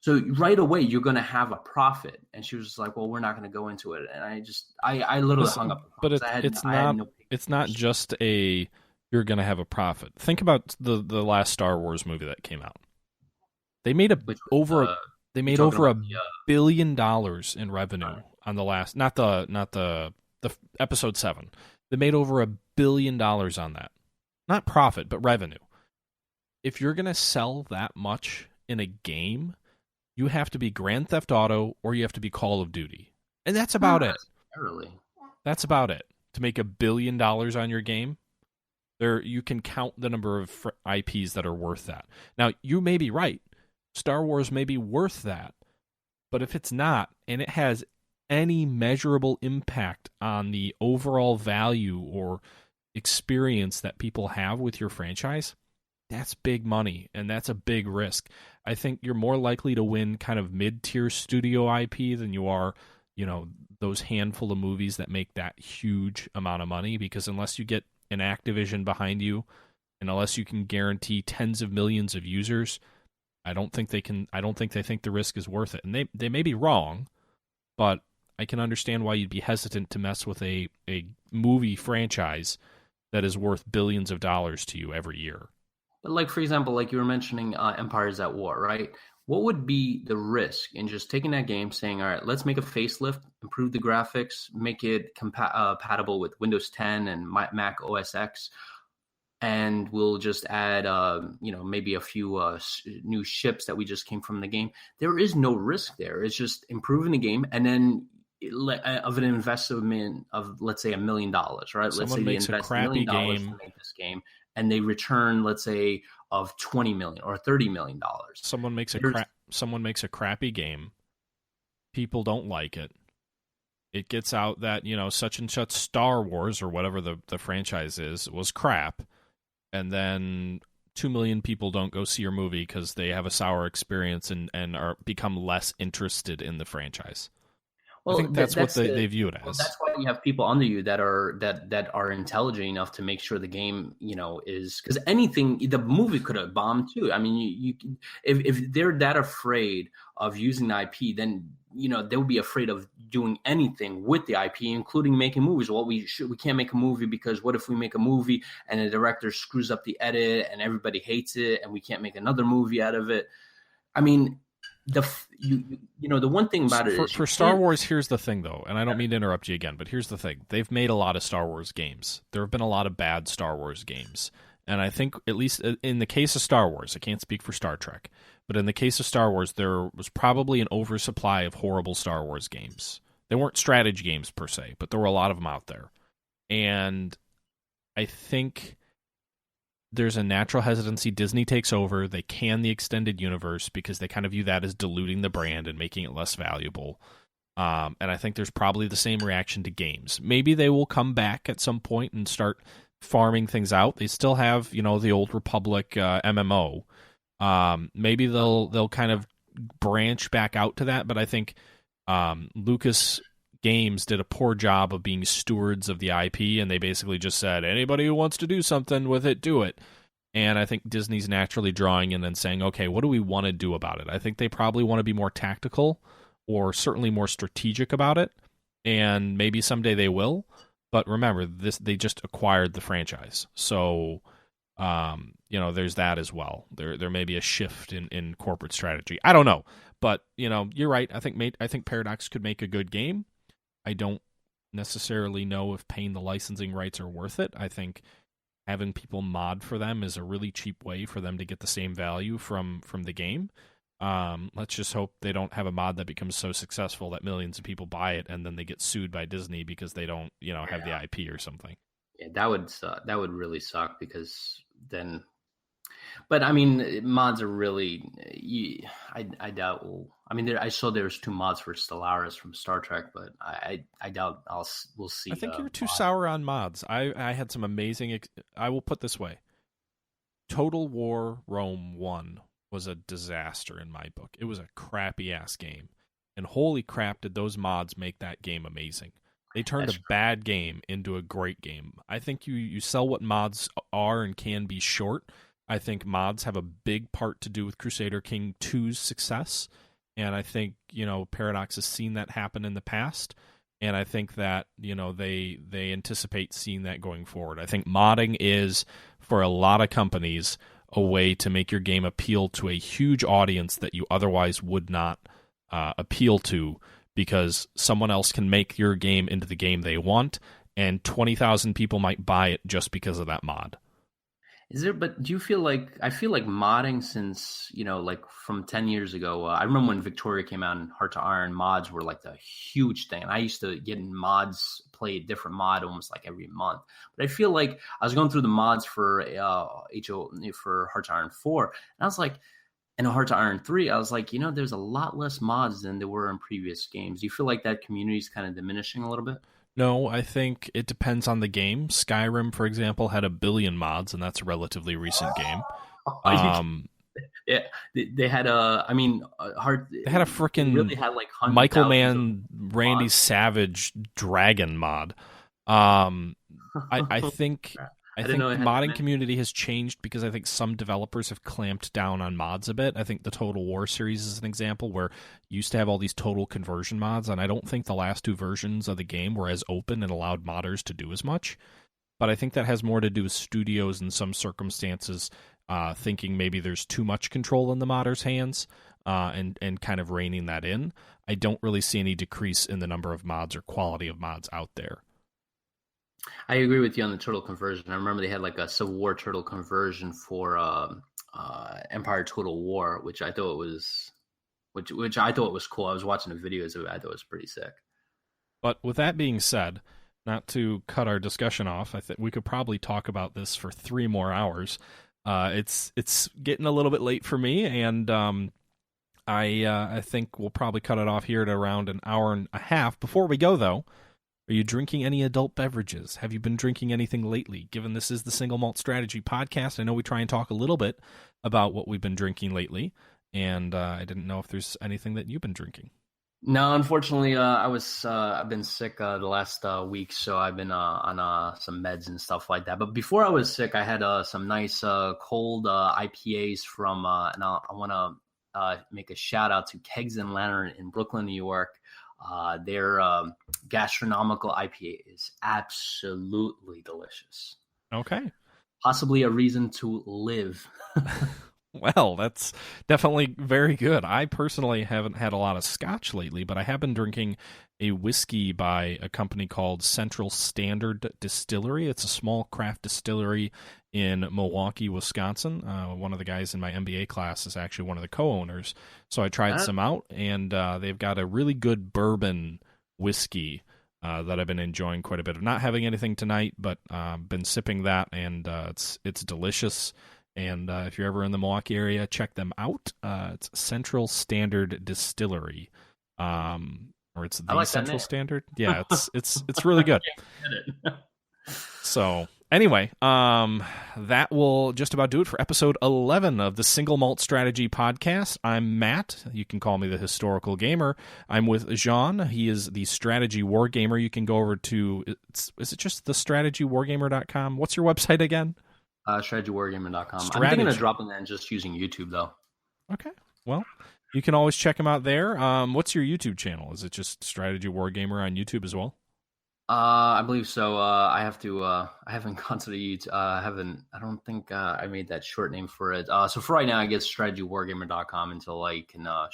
So right away, you're going to have a profit. And she was just like, well, we're not going to go into it. And I literally hung up. But it's not just you're going to have a profit. Think about the last Star Wars movie that came out. They made over $1 billion in revenue on the last, not the episode 7. They made over $1 billion on that. Not profit, but revenue. If you're going to sell that much in a game, you have to be Grand Theft Auto or you have to be Call of Duty. And that's about it. That's about it. To make $1 billion on your game, you can count the number of IPs that are worth that. Now, you may be right. Star Wars may be worth that. But if it's not, and it has any measurable impact on the overall value or experience that people have with your franchise, that's big money, and that's a big risk. I think you're more likely to win kind of mid-tier studio IP than you are, those handful of movies that make that huge amount of money, because unless you get an Activision behind you, and unless you can guarantee tens of millions of users, I don't think they think the risk is worth it. And they may be wrong, but I can understand why you'd be hesitant to mess with a movie franchise that is worth billions of dollars to you every year. But like for example, like you were mentioning, Empires at War, right? What would be the risk in just taking that game, saying, "All right, let's make a facelift, improve the graphics, make it compatible with Windows 10 and Mac OS X, and we'll just add, maybe a few new ships that we just came from the game." There is no risk there. It's just improving the game, and then of an investment of, let's say, $1 million, right? Let's say they invest $1 million to make this game, and they return, let's say, of 20 million or $30 million. Someone makes a crappy game. People don't like it. It gets out that, such and such Star Wars or whatever the franchise is was crap. And then 2 million people don't go see your movie because they have a sour experience and are become less interested in the franchise. Well, I think that's what they view it as. Well, that's why you have people under you that are intelligent enough to make sure the game, is, because the movie could have bombed too. I mean, you if they're that afraid of using the IP, then they would be afraid of doing anything with the IP, including making movies. Well, we can't make a movie because what if we make a movie and the director screws up the edit and everybody hates it and we can't make another movie out of it? I mean, the one thing about it is for Star Wars. Here's the thing, though, and I don't mean to interrupt you again, but here's the thing: they've made a lot of Star Wars games. There have been a lot of bad Star Wars games, and I think at least in the case of Star Wars, I can't speak for Star Trek, but in the case of Star Wars, there was probably an oversupply of horrible Star Wars games. They weren't strategy games per se, but there were a lot of them out there, and I think there's a natural hesitancy. Disney takes over. They can the extended universe because they kind of view that as diluting the brand and making it less valuable. And I think there's probably the same reaction to games. Maybe they will come back at some point and start farming things out. They still have, the Old Republic MMO. Maybe they'll kind of branch back out to that, but I think Lucas Games did a poor job of being stewards of the IP, and they basically just said, anybody who wants to do something with it, do it. And I think Disney's naturally drawing in and saying, okay, what do we want to do about it? I think they probably want to be more tactical or certainly more strategic about it, and maybe someday they will. But remember, they just acquired the franchise. So, there's that as well. There may be a shift in corporate strategy. I don't know. But, you're right. I think Paradox could make a good game. I don't necessarily know if paying the licensing rights are worth it. I think having people mod for them is a really cheap way for them to get the same value from the game. Let's just hope they don't have a mod that becomes so successful that millions of people buy it and then they get sued by Disney because they don't, have the IP or something. Yeah, that would really suck because then. But I mean, mods are really. I doubt. I saw there was 2 mods for Stellaris from Star Trek, but I doubt we'll see. I think you're too sour on mods. I had some amazing. I will put this way: Total War Rome 1 was a disaster in my book. It was a crappy ass game, and holy crap, did those mods make that game amazing! They turned a bad game into a great game. I think you sell what mods are and can be short. I think mods have a big part to do with Crusader King 2's success, and I think, Paradox has seen that happen in the past, and I think that, they anticipate seeing that going forward. I think modding is, for a lot of companies, a way to make your game appeal to a huge audience that you otherwise would not appeal to, because someone else can make your game into the game they want, and 20,000 people might buy it just because of that mod. But do you feel like, I feel like modding since, like from 10 years ago, I remember when Victoria came out and Heart to Iron, mods were like the huge thing. And I used to get in mods, play a different mod almost like every month. But I feel like I was going through the mods for for Heart to Iron 4. And I was like, and Heart to Iron 3, I was like, there's a lot less mods than there were in previous games. Do you feel like that community is kind of diminishing a little bit? No, I think it depends on the game. Skyrim, for example, had 1 billion mods, and that's a relatively recent game. Yeah, they had a. I mean, They had a freaking really had like Michael Mann, Randy Savage dragon mod. I think I didn't think know the it had modding that. community has changed because I think some developers have clamped down on mods a bit. I think the Total War series is an example where you used to have all these total conversion mods, and I don't think the last two versions of the game were as open and allowed modders to do as much. But I think that has more to do with studios in some circumstances thinking maybe there's too much control in the modders' hands and kind of reining that in. I don't really see any decrease in the number of mods or quality of mods out there. I agree with you on the turtle conversion. I remember they had like a Civil War turtle conversion for Empire Total War, which I thought was cool. I was watching the videos of it. I thought it was pretty sick. But with that being said, not to cut our discussion off, I think we could probably talk about this for 3 more hours. It's getting a little bit late for me, and I think we'll probably cut it off here at around an hour and a half. Before we go, though, are you drinking any adult beverages? Have you been drinking anything lately? Given this is the Single Malt Strategy podcast, I know we try and talk a little bit about what we've been drinking lately, and I didn't know if there's anything that you've been drinking. No, unfortunately, I've been sick the last week, so I've been on some meds and stuff like that. But before I was sick, I had some nice cold IPAs from, and I want to make a shout out to Kegs and Lantern in Brooklyn, New York. Their gastronomical IPA is absolutely delicious. Okay. Possibly a reason to live. Well, that's definitely very good. I personally haven't had a lot of scotch lately, but I have been drinking a whiskey by a company called Central Standard Distillery. It's a small craft distillery in Milwaukee, Wisconsin. One of the guys in my MBA class is actually one of the co-owners. So I tried some out, and they've got a really good bourbon whiskey that I've been enjoying quite a bit of. Not having anything tonight, but been sipping that, and it's delicious. And if you're ever in the Milwaukee area, check them out. It's Central Standard Distillery, or it's the like Central Standard. Yeah, it's really good. So anyway, that will just about do it for episode 11 of the Single Malt Strategy podcast. I'm Matt. You can call me the Historical Gamer. I'm with Jean. He is the Strategy Wargamer. You can go over to, is it just the strategywargamer.com? What's your website again? StrategyWargamer.com. I'm thinking of dropping that and just using YouTube, though. Okay. Well, you can always check him out there. What's your YouTube channel? Is it just Strategy Wargamer on YouTube as well? I believe so. I haven't gone to the YouTube. I don't think I made that short name for it. So for right now, I guess StrategyWargamer.com until I can, I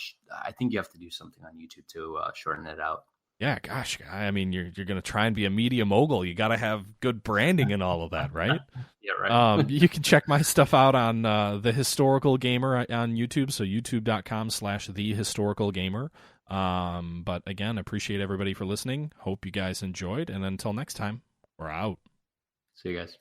think you have to do something on YouTube to shorten it out. Yeah, gosh, I mean, you're going to try and be a media mogul. You got to have good branding and all of that, right? Yeah, right. You can check my stuff out on The Historical Gamer on YouTube, so youtube.com/The Historical Gamer. But again, appreciate everybody for listening. Hope you guys enjoyed, and until next time, we're out. See you guys.